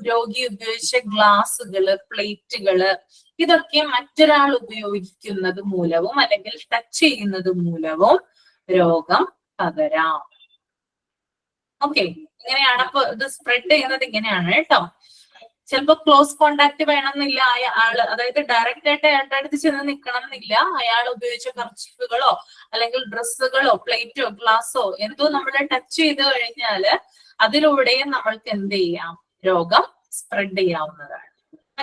രോഗി ഉപയോഗിച്ച ഗ്ലാസുകള്, പ്ലേറ്റുകള്, ഇതൊക്കെ മറ്റൊരാൾ ഉപയോഗിക്കുന്നത് മൂലവും അല്ലെങ്കിൽ ടച്ച് ചെയ്യുന്നത് മൂലവും രോഗം പകരാം. ഓക്കെ, ഇങ്ങനെയാണ്. അപ്പൊ ഇത് സ്പ്രെഡ് ചെയ്യുന്നത് ഇങ്ങനെയാണ് കേട്ടോ. ചിലപ്പോ ക്ലോസ് കോണ്ടാക്ട് വേണമെന്നില്ല ആള്, അതായത് ഡയറക്റ്റ് ആയിട്ട് അയാളുടെ അടുത്ത് ചെന്ന് നിൽക്കണം എന്നില്ല. അയാൾ ഉപയോഗിച്ച കർച്ചീഫുകളോ അല്ലെങ്കിൽ ഡ്രസ്സുകളോ പ്ലേറ്റോ ഗ്ലാസോ എന്തോ നമ്മൾ ടച്ച് ചെയ്ത് കഴിഞ്ഞാല് അതിലൂടെയും നമ്മൾക്ക് എന്ത് ചെയ്യാം? രോഗം സ്പ്രെഡ് ചെയ്യാവുന്നതാണ്.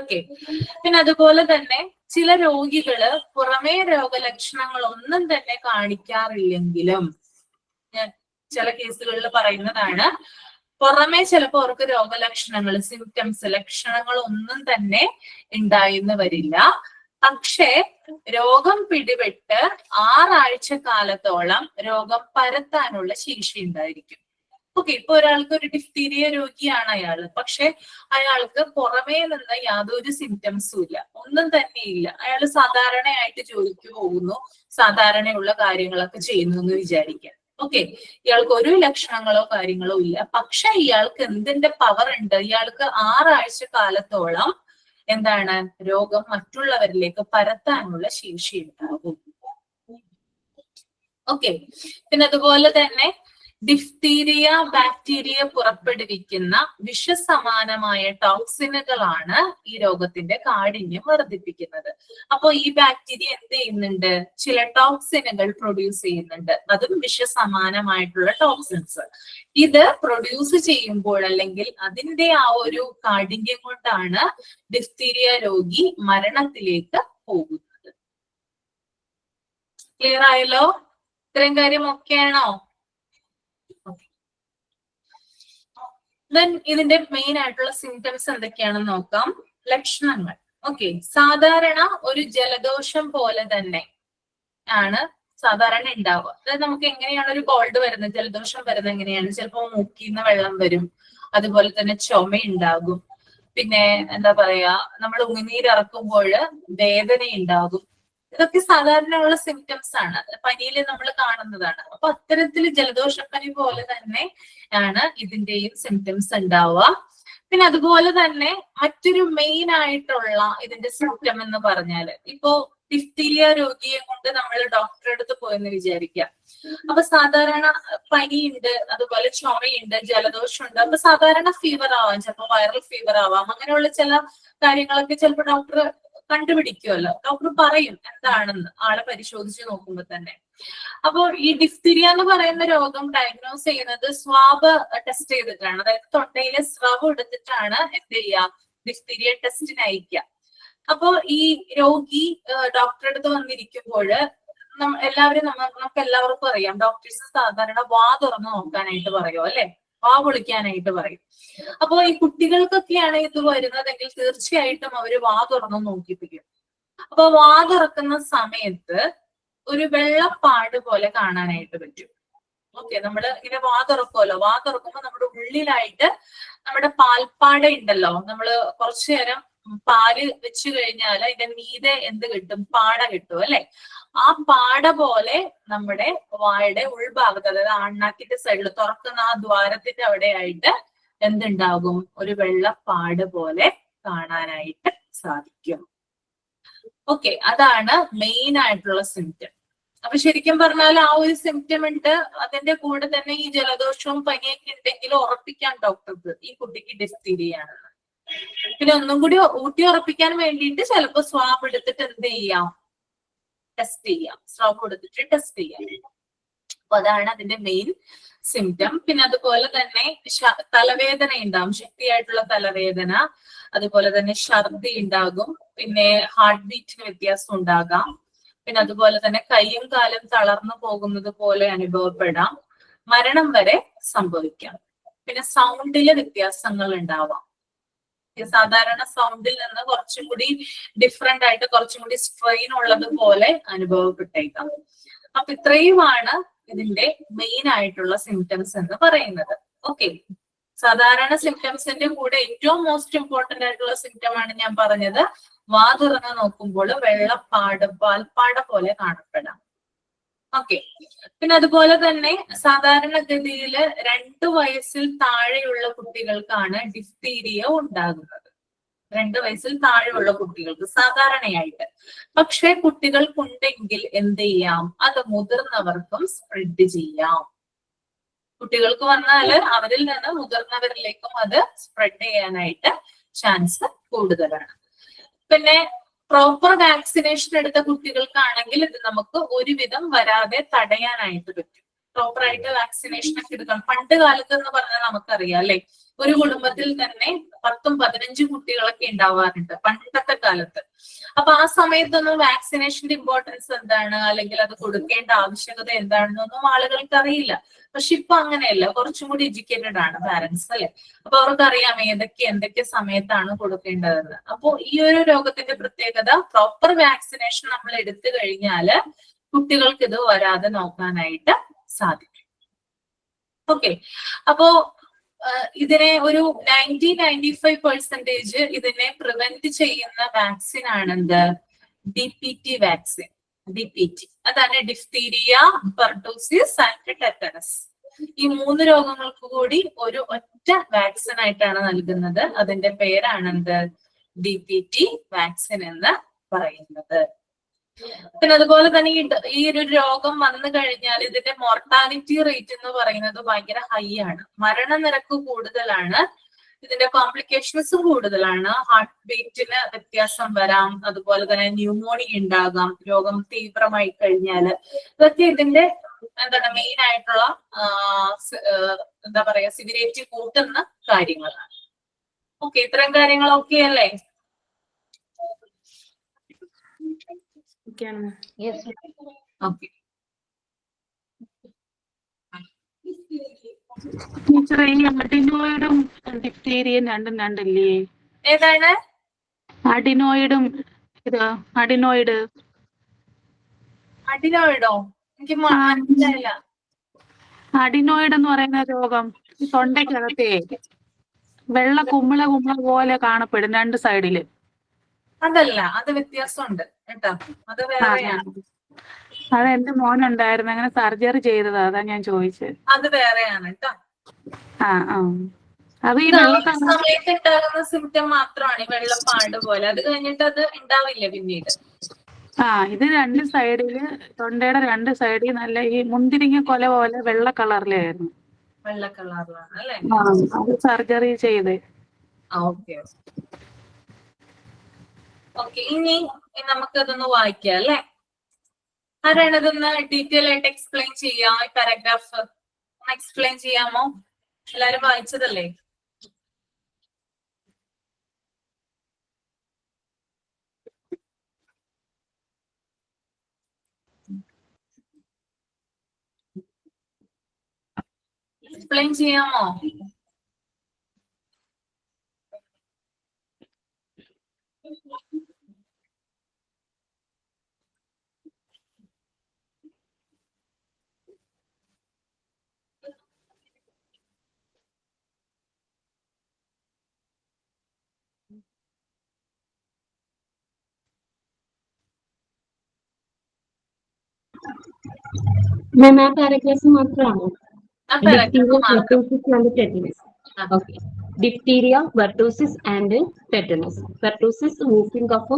ഓക്കെ, പിന്നെ അതുപോലെ തന്നെ ചില രോഗികള് പുറമേ രോഗലക്ഷണങ്ങൾ ഒന്നും തന്നെ കാണിക്കാറില്ലെങ്കിലും, ഞാൻ ചില കേസുകളിൽ പറയുന്നതാണ്, പുറമേ ചിലപ്പോൾ അവർക്ക് രോഗലക്ഷണങ്ങൾ, സിംറ്റംസ്, ലക്ഷണങ്ങൾ ഒന്നും തന്നെ ഉണ്ടായെന്ന് വരില്ല. പക്ഷേ രോഗം പിടിപെട്ട് 6 ആഴ്ച കാലത്തോളം രോഗം പരത്താനുള്ള ശേഷി ഉണ്ടായിരിക്കും. ഓക്കെ, ഇപ്പൊ ഒരാൾക്ക് ഒരു ഡിഫ്തീരിയ രോഗിയാണ് അയാള്, പക്ഷെ അയാൾക്ക് പുറമേ നിന്ന് യാതൊരു സിംറ്റംസും ഇല്ല, ഒന്നും തന്നെ ഇല്ല. അയാൾ സാധാരണയായിട്ട് ജോലിക്ക് പോകുന്നു, സാധാരണയുള്ള കാര്യങ്ങളൊക്കെ ചെയ്യുന്നു എന്ന് വിചാരിക്കാം. ഓക്കെ, ഇയാൾക്ക് ഒരു ലക്ഷണങ്ങളോ കാര്യങ്ങളോ ഇല്ല. പക്ഷെ ഇയാൾക്ക് എന്തിന്റെ പവർ ഉണ്ട്? ഇയാൾക്ക് 6 ആഴ്ച കാലത്തോളം എന്താണ്? രോഗം മറ്റുള്ളവരിലേക്ക് പരത്താനുള്ള ശേഷി ഉണ്ടാകും. ഓക്കെ, പിന്നെ അതുപോലെ തന്നെ ഡിഫ്തീരിയ ബാക്ടീരിയ പുറപ്പെടുവിക്കുന്ന വിഷസമാനമായ ടോക്സിനുകളാണ് ഈ രോഗത്തിന്റെ കാഠിന്യം വർദ്ധിപ്പിക്കുന്നത്. അപ്പൊ ഈ ബാക്ടീരിയ എന്ത് ചെയ്യുന്നുണ്ട്? ചില ടോക്സിനുകൾ പ്രൊഡ്യൂസ് ചെയ്യുന്നുണ്ട്, അതും വിഷസമാനമായിട്ടുള്ള ടോക്സിൻസ്. ഇത് പ്രൊഡ്യൂസ് ചെയ്യുമ്പോൾ അല്ലെങ്കിൽ അതിന്റെ ആ ഒരു കാഠിന്യം കൊണ്ടാണ് ഡിഫ്തീരിയ രോഗി മരണത്തിലേക്ക് പോകുന്നത്. ക്ലിയർ ആയല്ലോ? ഇത്രയും കാര്യം ഒക്കെയാണോ? ദെൻ ഇതിന്റെ മെയിൻ ആയിട്ടുള്ള സിംറ്റംസ് എന്തൊക്കെയാണെന്ന് നോക്കാം. ലക്ഷണങ്ങൾ. ഓക്കെ, സാധാരണ ഒരു ജലദോഷം പോലെ തന്നെ ആണ് സാധാരണ ഉണ്ടാവുക. അതായത് നമുക്ക് എങ്ങനെയാണ് ഒരു കോൾഡ് വരുന്നത്, ജലദോഷം വരുന്നത് എങ്ങനെയാണ്? ചിലപ്പോൾ മൂക്കിന്ന് വെള്ളം വരും, അതുപോലെ തന്നെ ചുമ ഉണ്ടാകും, പിന്നെ എന്താ പറയാ, നമ്മൾ ഉമിനീരിറക്കുമ്പോൾ വേദന ഉണ്ടാകും. ഇതൊക്കെ സാധാരണയുള്ള സിംറ്റംസ് ആണ്, പനിയിൽ നമ്മൾ കാണുന്നതാണ്. അപ്പൊ അത്തരത്തിൽ ജലദോഷപ്പനി പോലെ തന്നെ ആണ് ഇതിന്റെയും സിംറ്റംസ് ഉണ്ടാവുക. പിന്നെ അതുപോലെ തന്നെ മറ്റൊരു മെയിൻ ആയിട്ടുള്ള ഇതിന്റെ സിംറ്റം എന്ന് പറഞ്ഞാല്, ഇപ്പോ ഡിഫ്തീരിയ രോഗിയെ കൊണ്ട് നമ്മൾ ഡോക്ടറെ അടുത്ത് പോയെന്ന് വിചാരിക്കാം. അപ്പൊ സാധാരണ പനിയുണ്ട്, അതുപോലെ ചുമയുണ്ട്, ജലദോഷമുണ്ട്. അപ്പൊ സാധാരണ ഫീവർ ആവാം, ചിലപ്പോൾ വൈറൽ ഫീവർ ആവാം. അങ്ങനെയുള്ള ചില കാര്യങ്ങളൊക്കെ ചിലപ്പോൾ ഡോക്ടർ കണ്ടുപിടിക്കുമല്ലോ, ഡോക്ടർ പറയും എന്താണെന്ന് ആളെ പരിശോധിച്ച് നോക്കുമ്പോ തന്നെ. അപ്പോ ഈ ഡിഫ്തീരിയ എന്ന് പറയുന്ന രോഗം ഡയഗ്നോസ് ചെയ്യുന്നത് സ്വാബ് ടെസ്റ്റ് ചെയ്തിട്ടാണ്. അതായത് തൊണ്ടയിലെ സ്രവം എടുത്തിട്ടാണ് എന്ത് ചെയ്യുക? ഡിഫ്തീരിയ ടെസ്റ്റിന് അയക്കുക. അപ്പോ ഈ രോഗി ഡോക്ടറെ അടുത്ത് വന്നിരിക്കുമ്പോൾ എല്ലാവരും നമുക്ക് എല്ലാവർക്കും അറിയാം, ഡോക്ടേഴ്സ് സാധാരണ വാ തുറന്ന് നോക്കാനായിട്ട് പറയും അല്ലെ, വാ പൊളിക്കാനായിട്ട് പറയും. അപ്പൊ ഈ കുട്ടികൾക്കൊക്കെയാണ് ഇത് വരുന്നതെങ്കിൽ തീർച്ചയായിട്ടും അവര് വാ തുറന്ന് നോക്കിപ്പിക്കും. അപ്പൊ വാ തുറക്കുന്ന സമയത്ത് ഒരു വെള്ളപ്പാട് പോലെ കാണാനായിട്ട് പറ്റും. ഓക്കെ, നമ്മള് ഇങ്ങനെ വാ തുറക്കുമല്ലോ, വാ തുറക്കുമ്പോൾ നമ്മുടെ ഉള്ളിലായിട്ട് നമ്മുടെ പാൽപ്പാട ഉണ്ടല്ലോ, നമ്മള് കുറച്ചു നേരം പാല് വെച്ച് കഴിഞ്ഞാൽ അതിന്റെ മീതെ എന്ത് കിട്ടും? പാട കിട്ടും അല്ലെ? ആ പാട പോലെ നമ്മുടെ വായുടെ ഉൾഭാഗത്ത്, അതായത് അണ്ണാക്കിന്റെ സൈഡിൽ തുറക്കുന്ന ആ ദ്വാരത്തിന്റെ അവിടെയായിട്ട് എന്തുണ്ടാകും? ഒരു വെള്ളപ്പാട് പോലെ കാണാനായിട്ട് സാധിക്കും. ഓക്കെ, അതാണ് മെയിൻ ആയിട്ടുള്ള സിംറ്റം. അപ്പൊ ശരിക്കും പറഞ്ഞാൽ ആ ഒരു സിംറ്റം ഉണ്ട്, അതിന്റെ കൂടെ തന്നെ ഈ ജലദോഷവും പനിയൊക്കെ ഉണ്ടെങ്കിൽ ഉറപ്പിക്കാം ഡോക്ടർക്ക് ഈ കുട്ടിക്ക് ഡിഫ്തീരിയാണ്. പിന്നെ ഒന്നും കൂടി ഊട്ടി ഉറപ്പിക്കാൻ വേണ്ടിയിട്ട് ചിലപ്പോൾ സ്വാബ് എടുത്തിട്ട് എന്ത് ചെയ്യാം? ടെസ്റ്റ് ചെയ്യാം, സ്വാബ് എടുത്തിട്ട് ടെസ്റ്റ് ചെയ്യാം. അപ്പൊ അതാണ് അതിന്റെ മെയിൻ സിംറ്റം. പിന്നെ അതുപോലെ തന്നെ തലവേദന ഉണ്ടാകും, ശക്തിയായിട്ടുള്ള തലവേദന, അതുപോലെ തന്നെ ഛർദി ഉണ്ടാകും, പിന്നെ ഹാർട്ട് ബീറ്റിന് വ്യത്യാസം ഉണ്ടാകാം, പിന്നെ അതുപോലെ തന്നെ കൈയും കാലും തളർന്നു പോകുന്നത് പോലെ അനുഭവപ്പെടാം, മരണം വരെ സംഭവിക്കാം. പിന്നെ സൗണ്ടില് വ്യത്യാസങ്ങൾ ഉണ്ടാവാം. സാധാരണ സൗണ്ടിൽ നിന്ന് കുറച്ചും കൂടി ഡിഫറെന്റ് ആയിട്ട് കുറച്ചും കൂടി സ്ട്രെയിൻ ഉള്ളത് പോലെ അനുഭവപ്പെട്ടേക്കാം. അപ്പൊ ഇത്രയുമാണ് ഇതിന്റെ മെയിൻ ആയിട്ടുള്ള സിംറ്റംസ് എന്ന് പറയുന്നത്. ഓക്കെ, സാധാരണ സിംറ്റംസിന്റെ കൂടെ ഏറ്റവും മോസ്റ്റ് ഇമ്പോർട്ടന്റ് ആയിട്ടുള്ള സിംറ്റം ആണ് ഞാൻ പറഞ്ഞത്, വാ തുറന്ന് നോക്കുമ്പോൾ വെള്ളപ്പാട്, പാൽപ്പാട പോലെ കാണപ്പെടാം. ഓക്കെ, പിന്നെ അതുപോലെ തന്നെ സാധാരണഗതിയിൽ 2 വയസ്സിൽ താഴെയുള്ള കുട്ടികൾക്കാണ് ഡിഫ്തീരിയ ഉണ്ടാകുന്നത്. 2 വയസ്സിൽ താഴെയുള്ള കുട്ടികൾക്ക് സാധാരണയായിട്ട്. പക്ഷെ കുട്ടികൾക്കുണ്ടെങ്കിൽ എന്ത് ചെയ്യാം? അത് മുതിർന്നവർക്കും സ്പ്രെഡ് ചെയ്യാം. കുട്ടികൾക്ക് വന്നാല് അവരിൽ നിന്ന് മുതിർന്നവരിലേക്കും അത് സ്പ്രെഡ് ചെയ്യാനായിട്ട് ചാൻസ് കൂടുതലാണ്. പിന്നെ പ്രോപ്പർ വാക്സിനേഷൻ എടുത്ത കുട്ടികൾക്കാണെങ്കിൽ ഇത് നമുക്ക് ഒരുവിധം വരാതെ തടയാനായിട്ട് പറ്റും. പ്രോപ്പർ ആയിട്ട് വാക്സിനേഷൻ ഒക്കെ എടുക്കണം. പണ്ട് കാലത്ത് എന്ന് പറഞ്ഞാൽ നമുക്കറിയാം അല്ലെ, ഒരു കുടുംബത്തിൽ തന്നെ 10-15 കുട്ടികളൊക്കെ ഉണ്ടാവാറുണ്ട് പണ്ടത്തെ കാലത്ത്. അപ്പൊ ആ സമയത്തൊന്നും വാക്സിനേഷന്റെ ഇമ്പോർട്ടൻസ് എന്താണ്, അല്ലെങ്കിൽ അത് കൊടുക്കേണ്ട ആവശ്യകത എന്താണെന്നൊന്നും ആളുകൾക്ക് അറിയില്ല. പക്ഷെ ഇപ്പൊ അങ്ങനെയല്ല, കുറച്ചും കൂടി എഡ്യൂക്കേറ്റഡ് ആണ് പാരന്റ്സ് അല്ലെ. അപ്പൊ അവർക്കറിയാം എന്തൊക്കെ സമയത്താണ് കൊടുക്കേണ്ടതെന്ന്. അപ്പൊ ഈ ഒരു രോഗത്തിന്റെ പ്രത്യേകത, പ്രോപ്പർ വാക്സിനേഷൻ നമ്മൾ എടുത്തു കഴിഞ്ഞാല് കുട്ടികൾക്ക് ഇത് വരാതെ നോക്കാനായിട്ട് സാധിക്കും. ഓക്കെ, അപ്പോ ഇതിനെ ഒരു 90-95% ഇതിനെ പ്രിവെന്റ് ചെയ്യുന്ന വാക്സിൻ ആണെന്ത്? DPT vaccine. DPT അതാണ് ഡിഫ്തീരിയ, പെർട്ടൂസിസ് ആൻഡ് ടെറ്റനസ്. ഈ 3 രോഗങ്ങൾക്ക് കൂടി ഒരു ഒറ്റ വാക്സിൻ ആയിട്ടാണ് നൽകുന്നത്. അതിന്റെ പേരാണെന്ത്? DPT വാക്സിൻ എന്ന് പറയുന്നത്. പിന്നെ അതുപോലെ തന്നെ ഈ ഒരു രോഗം വന്നു കഴിഞ്ഞാൽ ഇതിന്റെ മോർട്ടാലിറ്റി റേറ്റ് എന്ന് പറയുന്നത് ഭയങ്കര ഹൈ ആണ്. മരണനിരക്ക് കൂടുതലാണ്, ഇതിന്റെ കോംപ്ലിക്കേഷൻസ് കൂടുതലാണ്. ഹാർട്ട് ബീറ്റിന് വ്യത്യാസം വരാം, അതുപോലെ തന്നെ ന്യൂമോണിയ ഉണ്ടാകാം രോഗം തീവ്രമായി കഴിഞ്ഞാല്. ഇതൊക്കെ ഇതിന്റെ മെയിൻ ആയിട്ടുള്ള സിവിരിറ്റി കൂട്ടുന്ന കാര്യങ്ങളാണ്. ഓക്കെ, ഇത്തരം കാര്യങ്ങളൊക്കെ അല്ലേ? ഓക്കെ, ടീച്ചറെ ഈ അഡിനോയിഡും ഡിഫ്തീരിയയും രണ്ടില്ലേ? ഏതാണ് അഡിനോയിഡും അഡിനോയിഡ്? അഡിനോയിഡോ? എനിക്ക് മനസ്സിലായില്ല. അഡിനോയിഡ് എന്ന് പറയുന്ന രോഗം ഈ തൊണ്ടയ്ക്കകത്തേ വെള്ള കുമ്മിള പോലെ കാണപ്പെടും 2 സൈഡില്. അതല്ല, അത് വ്യത്യാസമുണ്ട് കേട്ടോ, അത് വേറെയാണ്. അത് എന്റെ മോനുണ്ടായിരുന്നു, അങ്ങനെ സർജറി ചെയ്തതാ, അതാ ഞാൻ ചോദിച്ചത്. അത് വേറെയാണ് കേട്ടോ. അത് ഈ സമയത്ത് ഉണ്ടാകുന്ന സിംറ്റം മാത്രമാണ് ഈ വെള്ളപ്പാട് പോലെ. അത് കഴിഞ്ഞിട്ട് അത് ഉണ്ടാവില്ല പിന്നീട്. ഇത് 2 സൈഡില്, തൊണ്ടയുടെ 2 സൈഡിൽ നല്ല ഈ മുന്തിരിങ്ങ കൊല പോലെ വെള്ള കളറിലായിരുന്നു. വെള്ള കളറിലാണ് അല്ലെ? അത് സർജറി ചെയ്ത്. ഓക്കെ ഓക്കെ, ഇനി നമുക്കതൊന്ന് വായിക്കാം അല്ലെ? ആരാണ് ഇതൊന്ന് ഡീറ്റെയിൽ ആയിട്ട് എക്സ്പ്ലെയിൻ ചെയ്യാം? ഈ പാരഗ്രാഫ് എക്സ്പ്ലെയിൻ ചെയ്യാമോ? എല്ലാരും വായിച്ചതല്ലേ? എക്സ്പ്ലെയിൻ ചെയ്യാമോ? മാം ആ പാരഗ്രാഫ് മാത്രമാണോ? ആ പാരഗ്രാഫ് മാത്രം. Okay. Diphtheria, pertussis and tetanus. Pertussis, whooping cough,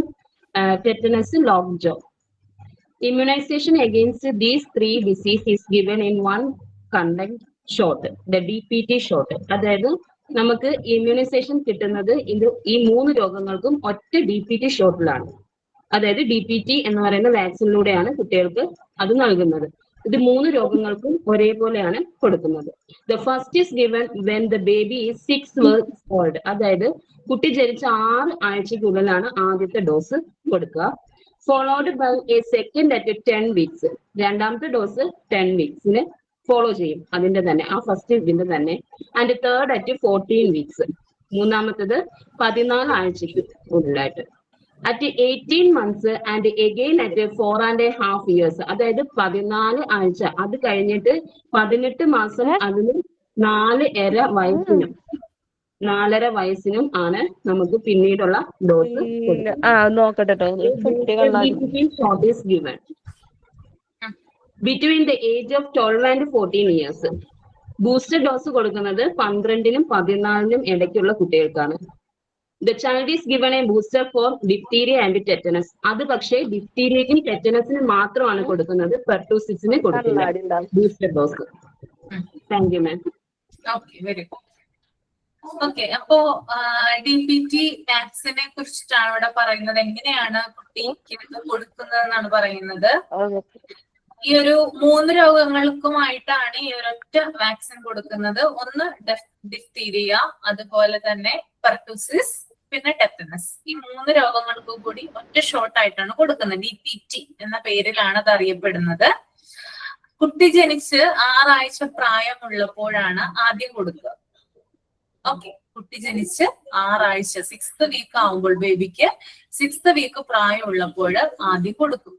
tetanus, lockjaw. Immunization against these three diseases is given in one conduct shot, the DPT shot. അതായത് നമുക്ക് ഇമ്മ്യൂണൈസേഷൻ കിട്ടുന്നത് ഈ 3 രോഗങ്ങൾക്കും ഒറ്റ DPT ഷോട്ടിലാണ്. അതായത് DPT എന്ന് പറയുന്ന വാക്സിനിലൂടെയാണ് കുട്ടികൾക്ക് അത് നൽകുന്നത്. ഇത് 3 രോഗങ്ങൾക്കും ഒരേപോലെയാണ് കൊടുക്കുന്നത്. The first is given when the baby is 6 weeks old. അതായത് കുട്ടി ജനിച്ച 6 ആഴ്ചയ്ക്കുള്ളിലാണ് ആദ്യത്തെ ഡോസ് കൊടുക്കുക. Followed by a second at 10 weeks. രണ്ടാമത്തെ ഡോസ് 10 weeksന് ഫോളോ ചെയ്യും അതിന്റെ തന്നെ, ആ ഫസ്റ്റ് ഇതിന്റെ തന്നെ. And third at 14 weeks. മൂന്നാമത്തത് 14 ആഴ്ചയ്ക്ക് ഉള്ളിലായിട്ട്. At 18 months and again at 4.5 years. അതായത് 14 ആഴ്ച, അത് കഴിഞ്ഞിട്ട് 18 മാസം, അതിന് 4.5 വയസ്സിനും ആണ് നമുക്ക് പിന്നീടുള്ള dose given. Between the age of 12 and 14 years. Booster dose കൊടുക്കുന്നത് 12നും 14നും ഇടയ്ക്കുള്ള കുട്ടികൾക്കാണ്. The child is given a booster for diphtheria and tetanus. അത് പക്ഷേ ഡിഫ്തീരിയക്കും ടെറ്റനസിനും മാത്രമാണ് കൊടുക്കുന്നത്, പെർട്ടൂസിസിന് കൊടുക്കില്ല booster dose. Thank you ma'am. Okay, very good. Okay, അപ്പോ DPT വാക്സിനെ കുറിച്ചിട്ടാണ് ഇവിടെ പറയുന്നത്. എങ്ങനെയാണ് കുട്ടിക്ക് ഇത് കൊടുക്കുന്നതെന്നാണ് പറയുന്നത്. ഈ ഒരു 3 രോഗങ്ങൾക്കുമായിട്ടാണ് ഈ ഒരൊറ്റ വാക്സിൻ കൊടുക്കുന്നത്. ഒന്ന് ഡിഫ്തീരിയ, അതുപോലെ തന്നെ പെർട്ടൂസിസ്, പിന്നെ ടെറ്റനസ്. ഈ 3 രോഗങ്ങൾക്കും കൂടി ഒറ്റ ഷോട്ട് ആയിട്ടാണ് കൊടുക്കുന്നത്. DPT എന്ന പേരിലാണ് അത് അറിയപ്പെടുന്നത്. കുട്ടി ജനിച്ച് 6 ആഴ്ച പ്രായമുള്ളപ്പോഴാണ് ആദ്യം കൊടുക്കുക. ഓക്കെ, കുട്ടി ജനിച്ച് 6 ആഴ്ച 6th വീക്ക് ആവുമ്പോൾ, ബേബിക്ക് 6th വീക്ക് പ്രായമുള്ളപ്പോൾ ആദ്യം കൊടുക്കും.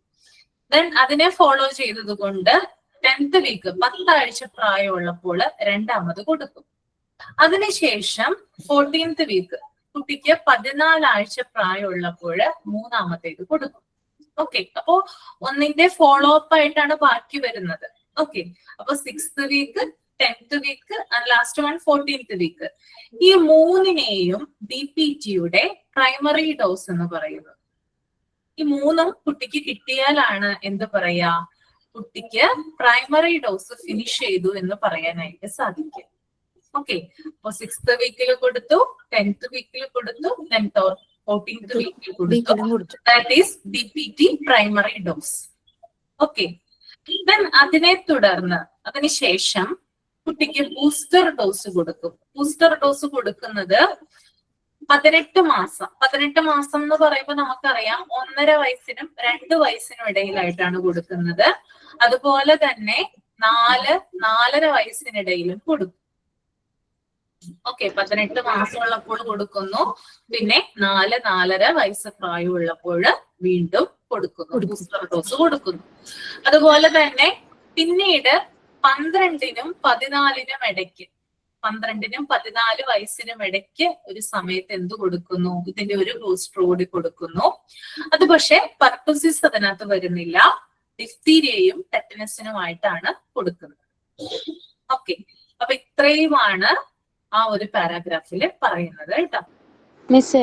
ദെൻ അതിനെ ഫോളോ ചെയ്തത് കൊണ്ട് 10th വീക്ക് 10 ആഴ്ച പ്രായമുള്ളപ്പോൾ രണ്ടാമത് കൊടുക്കും. അതിനുശേഷം 14th വീക്ക് കുട്ടിക്ക് 14 ആഴ്ച പ്രായമുള്ളപ്പോൾ മൂന്നാമത്തേക്ക് കൊടുക്കും. ഓക്കെ, അപ്പോ ഒന്നിന്റെ ഫോളോ അപ്പ് ആയിട്ടാണ് ബാക്കി വരുന്നത്. ഓക്കെ, അപ്പൊ 6th week, 10th week, last one 14th week. ഈ 3നെയും DPTയുടെ പ്രൈമറി ഡോസ് എന്ന് പറയുന്നത്. ഈ 3ഉം കുട്ടിക്ക് കിട്ടിയാലാണ് എന്ത് പറയാ, കുട്ടിക്ക് പ്രൈമറി ഡോസ് ഫിനിഷ് ചെയ്തു എന്ന് പറയാനായിട്ട് സാധിക്കും. ഓക്കെ, അപ്പൊ 6th വീക്കിൽ കൊടുത്തു, 10th വീക്കിൽ കൊടുത്തു, 14th വീക്കിൽ കൊടുത്തു. That is DPT primary dose. Okay, then അതിനെ തുടർന്ന് അതിനുശേഷം കുട്ടിക്ക് ബൂസ്റ്റർ ഡോസ് കൊടുക്കും. ബൂസ്റ്റർ ഡോസ് കൊടുക്കുന്നത് 18 മാസം. 18 മാസം എന്ന് പറയുമ്പോൾ നമുക്കറിയാം 1.5 വയസ്സിനും 2 വയസ്സിനും ഇടയിലായിട്ടാണ് കൊടുക്കുന്നത്. അതുപോലെ തന്നെ 4-4.5 വയസ്സിനിടയിലും കൊടുക്കും. ഓക്കെ, 18 മാസമുള്ളപ്പോൾ കൊടുക്കുന്നു, പിന്നെ 4-4.5 വയസ്സ് പ്രായമുള്ളപ്പോൾ വീണ്ടും കൊടുക്കുന്നു, ബൂസ്റ്റർ ഡോസ് കൊടുക്കുന്നു. അതുപോലെ തന്നെ പിന്നീട് 12നും 14നും ഇടയ്ക്ക്, 12നും 14 വയസ്സിനും ഇടയ്ക്ക് ഒരു സമയത്ത് എന്ത് കൊടുക്കുന്നു, ഇതിന്റെ ഒരു ബൂസ്റ്റർ കൂടി കൊടുക്കുന്നു. അത് പക്ഷെ പെർട്ടൂസിസ് അതിനകത്ത് വരുന്നില്ല, ഡിഫ്തീരിയയും ടെറ്റനസിനുമായിട്ടാണ് കൊടുക്കുന്നത്. ഓക്കെ, അപ്പൊ ഇത്രയുമാണ് ആ ഒരു പാരാഗ്രാഫിൽ പറയുന്നത് കേട്ടോ. മിസ്സേ,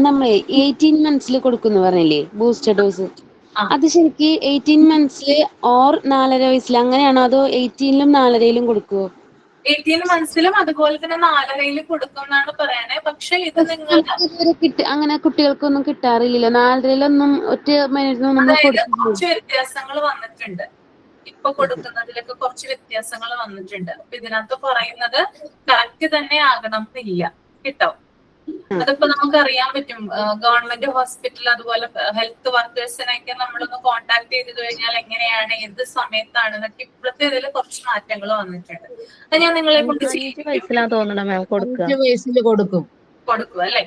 നമ്മളെ 18 മന്ത്സിൽ കൊടുക്കുന്നു പറഞ്ഞില്ലേ ബൂസ്റ്റർ ഡോസ്, അത് ശരിക്ക് 18 മന്ത്സിൽ ഓർ 4.5 വയസ്സിൽ അങ്ങനെയാണോ, അതോ 18ലും 4.5ലും കൊടുക്കുവോ? 18 മന്ത്സിലും അതുപോലെ തന്നെ 4.5 കൊടുക്കും എന്നാണ് പറയണേ. പക്ഷെ ഇത് നിങ്ങൾ അങ്ങനെ കുട്ടികൾക്കൊന്നും കിട്ടാറില്ലല്ലോ, 4.5ലൊന്നും ഒറ്റ മരുന്നൊന്നും കുറച്ച് വ്യത്യാസങ്ങൾ വന്നിട്ടുണ്ട്. ഇപ്പൊ കൊടുക്കുന്നതിലൊക്കെ കുറച്ച് വ്യത്യാസങ്ങൾ വന്നിട്ടുണ്ട്. അപ്പൊ ഇതിനകത്ത് പറയുന്നത് കറക്റ്റ് തന്നെ ആകണം എന്നില്ല കേട്ടോ. അതിപ്പോ നമുക്ക് അറിയാൻ പറ്റും, ഗവൺമെന്റ് ഹോസ്പിറ്റൽ അതുപോലെ ഹെൽത്ത് വർക്കേഴ്സിനൊക്കെ നമ്മളൊന്ന് കോണ്ടാക്ട് ചെയ്ത് കഴിഞ്ഞാൽ എങ്ങനെയാണ്, ഏത് സമയത്താണ് എന്നൊക്കെ ഇപ്പോഴത്തെ ഇതിൽ കുറച്ച് മാറ്റങ്ങൾ വന്നിട്ടുണ്ട്. അത് ഞാൻ നിങ്ങളെ കൊണ്ട് കൊടുക്കും അല്ലെ.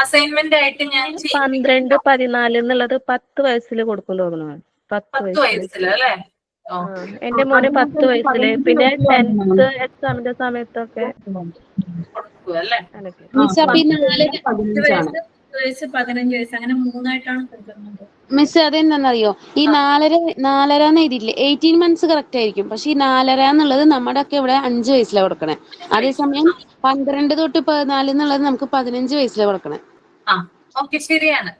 അസൈൻമെന്റ് ആയിട്ട് ഞാൻ 12-14 എന്നുള്ളത് 10 വയസ്സിൽ കൊടുക്കും തോന്നുന്നു. 10 വയസ്സില് അല്ലെ. എന്റെ മോന് 10 വയസ്സില്, പിന്നെ 10th എക്സാമിന്റെ സമയത്തൊക്കെ കൊടുക്കും അല്ലെ. വയസ്സ് 15 വയസ്സ് അങ്ങനെ 3ആയിട്ടാണ് കൊടുക്കുന്നത്. മിസ് അതെന്താണെന്നറിയോ, ഈ 4.5 എന്ന് എഴുതിയില്ലേ, 18 മന്ത്സ് കറക്റ്റ് ആയിരിക്കും. പക്ഷെ ഈ 4.5 എന്നുള്ളത് നമ്മുടെ ഒക്കെ ഇവിടെ 5 വയസ്സിലാണ് കൊടുക്കണേ. അതേസമയം 12 തൊട്ട് 14 എന്നുള്ളത് നമുക്ക് 15 വയസ്സിലാണ് കൊടുക്കണേ. ആ ഓക്കെ, ശരിയാണ്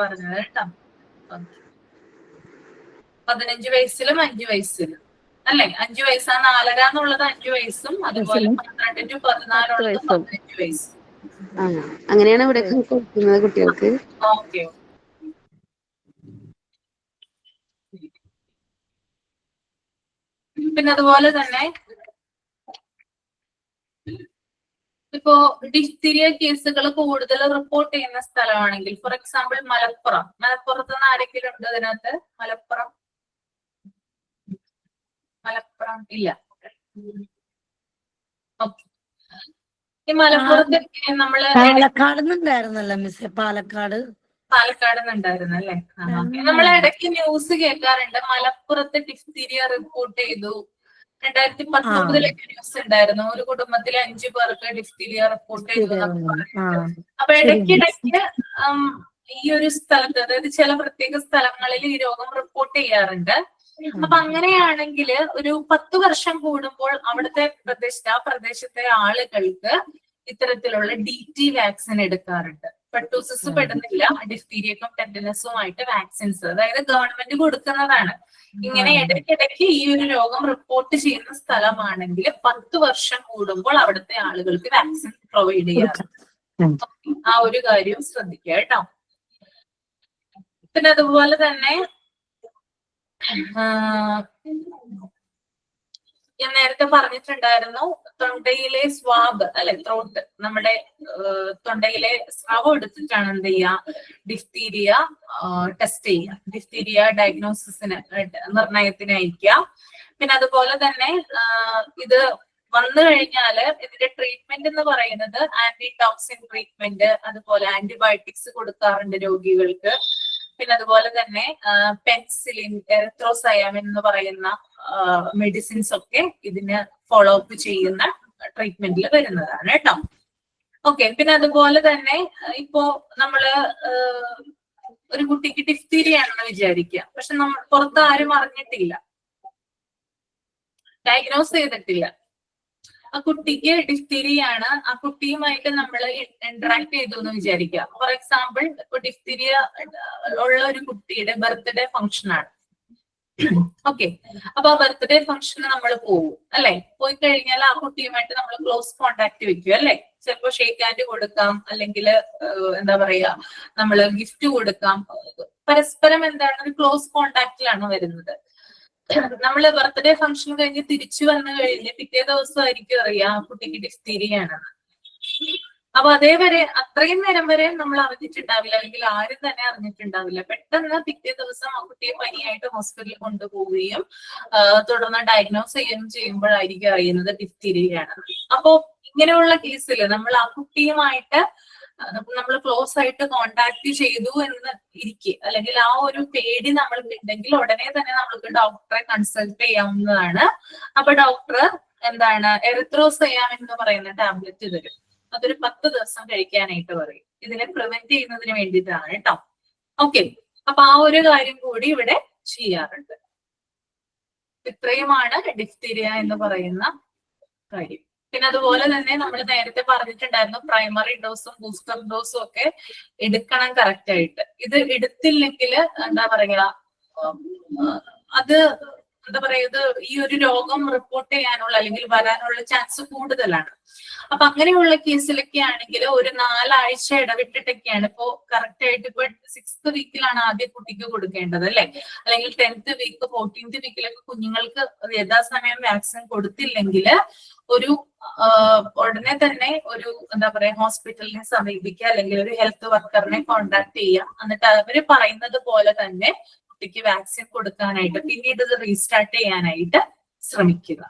പറഞ്ഞത് കേട്ടോ. 15 വയസ്സിലും 5 വയസ്സിലും അല്ലെ, 5 വയസ്സാ 4.5 എന്നുള്ളത് 5 വയസ്സും അതുപോലെ 12 to 14 ഉള്ളത് 15 വയസ്സും. അങ്ങനെയാണ് ഇവിടെ കൊടുക്കുന്നത് കുട്ടികൾക്ക്. ഓക്കെ. പിന്നെ അതുപോലെ തന്നെ ഇപ്പോ ഡിഫ്തീരിയ കേസുകൾ കൂടുതൽ റിപ്പോർട്ട് ചെയ്യുന്ന സ്ഥലമാണെങ്കിൽ, ഫോർ എക്സാമ്പിൾ മലപ്പുറത്ത് നിന്ന് ആരെങ്കിലും ഉണ്ട് ഇതിനകത്ത്? മലപ്പുറം ഇല്ല. ഈ മലപ്പുറത്ത് നമ്മള് പാലക്കാടുണ്ടായിരുന്നല്ലോ മിസ്, പാലക്കാട് നിന്നുണ്ടായിരുന്നു അല്ലെ. നമ്മൾ ഇടയ്ക്ക് ന്യൂസ് കേൾക്കാറുണ്ട്, മലപ്പുറത്ത് ഡിഫ്തീരിയ റിപ്പോർട്ട് ചെയ്തു. 2019 ന്യൂസ് ഉണ്ടായിരുന്നു, ഒരു കുടുംബത്തിലെ 5 പേർക്ക് ഡിഫ്തീരിയ റിപ്പോർട്ട് ചെയ്തു. അപ്പൊ ഇടയ്ക്കിടയ്ക്ക് ഈ ഒരു സ്ഥലത്ത്, അതായത് ചില പ്രത്യേക സ്ഥലങ്ങളിൽ ഈ രോഗം റിപ്പോർട്ട് ചെയ്യാറുണ്ട്. അപ്പൊ അങ്ങനെയാണെങ്കിൽ ഒരു 10 വർഷം കൂടുമ്പോൾ അവിടുത്തെ പ്രദേശത്തെ ആളുകൾക്ക് ഇത്തരത്തിലുള്ള DT വാക്സിൻ എടുക്കാറുണ്ട്. പെട്ടൂസിസ് പെടുന്നില്ല, ഡിഫ്തീരിയക്കും ടെറ്റനസുമായിട്ട് വാക്സിൻസ്, അതായത് ഗവൺമെന്റ് കൊടുക്കുന്നതാണ്. ഇങ്ങനെ ഇടയ്ക്കിടയ്ക്ക് ഈ ഒരു രോഗം റിപ്പോർട്ട് ചെയ്യുന്ന സ്ഥലമാണെങ്കിൽ 10 വർഷം കൂടുമ്പോൾ അവിടുത്തെ ആളുകൾക്ക് വാക്സിൻ പ്രൊവൈഡ് ചെയ്യാറുണ്ട്. ആ ഒരു കാര്യം ശ്രദ്ധിക്കുക കേട്ടോ. പിന്നെ അതുപോലെ തന്നെ ഞാൻ നേരത്തെ പറഞ്ഞിട്ടുണ്ടായിരുന്നു, തൊണ്ടയിലെ സ്വാബ് അല്ലെ, ത്രോട്ട്, നമ്മുടെ തൊണ്ടയിലെ സ്രാവം എടുത്തിട്ടാണ് എന്ത് ചെയ്യുക, ഡിഫ്തീരിയ ടെസ്റ്റ് ചെയ്യുക, ഡിഫ്തീരിയ ഡയഗ്നോസിസിന് നിർണയത്തിന് അയക്കുക. പിന്നെ അതുപോലെ തന്നെ ഇത് വന്നു കഴിഞ്ഞാല് ഇതിന്റെ ട്രീറ്റ്മെന്റ് എന്ന് പറയുന്നത് ആന്റി ടോക്സിൻ ട്രീറ്റ്മെന്റ്, അതുപോലെ ആന്റിബയോട്ടിക്സ് കൊടുക്കാറുണ്ട് രോഗികൾക്ക്. പിന്നെ അതുപോലെ തന്നെ പെൻസിലിൻ, എറിത്രോസയാമിൻ എന്ന് പറയുന്ന മെഡിസിൻസ് ഒക്കെ ഇതിന് ഫോളോ അപ്പ് ചെയ്യുന്ന ട്രീറ്റ്മെന്റിൽ വരുന്നതാണ് കേട്ടോ. ഓക്കെ. പിന്നെ അതുപോലെ തന്നെ ഇപ്പോ നമ്മള് ഒരു കുട്ടിക്ക് ഡിഫ്തീരിയ ആണെന്ന് വിചാരിക്കുക, പക്ഷെ നമ്മൾ പുറത്ത് ആരും അറിഞ്ഞിട്ടില്ല, ഡയഗ്നോസ് ചെയ്തിട്ടില്ല. ആ കുട്ടിക്ക് ഡിഫ്തീരിയ ആണ്, ആ കുട്ടിയുമായിട്ട് നമ്മൾ ഇന്ററാക്ട് ചെയ്തു എന്ന് വിചാരിക്കുക. ഫോർ എക്സാമ്പിൾ, ഇപ്പൊ ഡിഫ്തീരിയ ഉള്ള ഒരു കുട്ടിയുടെ ബർത്ത്ഡേ ഫംഗ്ഷൻ ആണ്. ഓക്കെ. അപ്പൊ ആ ബർത്ത്ഡേ ഫംഗ്ഷന് നമ്മൾ പോകും അല്ലെ. പോയി കഴിഞ്ഞാൽ ആ കുട്ടിയുമായിട്ട് നമ്മൾ ക്ലോസ് കോണ്ടാക്ട് വെക്കും അല്ലെ. ചിലപ്പോ ഷേക്ക് ഹാൻഡ് കൊടുക്കാം, അല്ലെങ്കിൽ എന്താ പറയാ, നമ്മള് ഗിഫ്റ്റ് കൊടുക്കാം. പരസ്പരം എന്താണ്, ഒരു ക്ലോസ് കോണ്ടാക്റ്റിലാണ് വരുന്നത്. നമ്മള് ബർത്ത്ഡേ ഫംഗ്ഷൻ കഴിഞ്ഞ് തിരിച്ചു വന്നു കഴിഞ്ഞ് പിറ്റേ ദിവസമായിരിക്കും അറിയാം കുട്ടിക്ക് ഡിഫ്തീരിയ ആണെന്ന്. അപ്പൊ അതേവരെ അത്രയും നേരം വരെ നമ്മൾ അറിഞ്ഞിട്ടുണ്ടാവില്ല, അല്ലെങ്കിൽ ആരും തന്നെ അറിഞ്ഞിട്ടുണ്ടാവില്ല. പെട്ടെന്ന് പിറ്റേ ദിവസം ആ കുട്ടിയെ പനിയായിട്ട് ഹോസ്പിറ്റലിൽ കൊണ്ടുപോവുകയും തുടർന്ന് ഡയഗ്നോസ് ചെയ്യുമ്പോഴായിരിക്കും അറിയുന്നത് ഡിഫ്തീരിയ ആണ്. അപ്പോ ഇങ്ങനെയുള്ള കേസിൽ നമ്മൾ ആ കുട്ടിയുമായിട്ട് നമ്മൾ ക്ലോസ് ആയിട്ട് കോണ്ടാക്ട് ചെയ്തു എന്ന് ഇരിക്കുക, അല്ലെങ്കിൽ ആ ഒരു പേടി നമ്മൾക്ക് ഉണ്ടെങ്കിൽ ഉടനെ തന്നെ നമ്മൾക്ക് ഡോക്ടറെ കൺസൾട്ട് ചെയ്യാവുന്നതാണ്. അപ്പൊ ഡോക്ടർ എന്താണ്, എറിത്രോസയാമിൻ എന്ന് പറയുന്ന ടാബ്ലറ്റ് തരും. അതൊരു 10 ദിവസം കഴിക്കാനായിട്ട് പറയും. ഇതിനെ പ്രിവെന്റ് ചെയ്യുന്നതിന് വേണ്ടിയിട്ടാണ് കേട്ടോ. ഓക്കെ. അപ്പൊ ആ ഒരു കാര്യം കൂടി ഇവിടെ ചെയ്യാറുണ്ട്. ഇത്രയുമാണ് ഡിഫ്തീരിയ എന്ന് പറയുന്ന കാര്യം. പിന്നെ അതുപോലെ തന്നെ നമ്മൾ നേരത്തെ പറഞ്ഞിട്ടുണ്ടായിരുന്നു, പ്രൈമറി ഡോസും ബൂസ്റ്റർ ഡോസും ഒക്കെ എടുക്കണം കറക്റ്റ് ആയിട്ട്. ഇത് എടുത്തില്ലെങ്കിൽ എന്താ പറയാ, അത് എന്താ പറയുക, ഇത് ഈ ഒരു രോഗം റിപ്പോർട്ട് ചെയ്യാനുള്ള അല്ലെങ്കിൽ വരാനുള്ള ചാൻസ് കൂടുതലാണ്. അപ്പൊ അങ്ങനെയുള്ള കേസിലൊക്കെ ആണെങ്കിൽ ഒരു 4 ആഴ്ച ഇടവിട്ടിട്ടൊക്കെയാണ്. ഇപ്പോ കറക്റ്റ് ആയിട്ട് ഇപ്പൊ 6th വീക്കിലാണ് ആദ്യം കുട്ടിക്ക് കൊടുക്കേണ്ടത് അല്ലെ, അല്ലെങ്കിൽ 10th വീക്ക് 14th വീക്കിലൊക്കെ കുഞ്ഞുങ്ങൾക്ക് യഥാസമയം വാക്സിൻ കൊടുത്തില്ലെങ്കിൽ ഒരു ഉടനെ തന്നെ ഒരു എന്താ പറയാ, ഹോസ്പിറ്റലിനെ സമീപിക്കുക, അല്ലെങ്കിൽ ഒരു ഹെൽത്ത് വർക്കറിനെ കോണ്ടാക്ട് ചെയ്യുക. എന്നിട്ട് അവര് പറയുന്നത് പോലെ തന്നെ കുട്ടിക്ക് വാക്സിൻ കൊടുക്കാനായിട്ട്, പിന്നീട് ഇത് റീസ്റ്റാർട്ട് ചെയ്യാനായിട്ട് ശ്രമിക്കുക.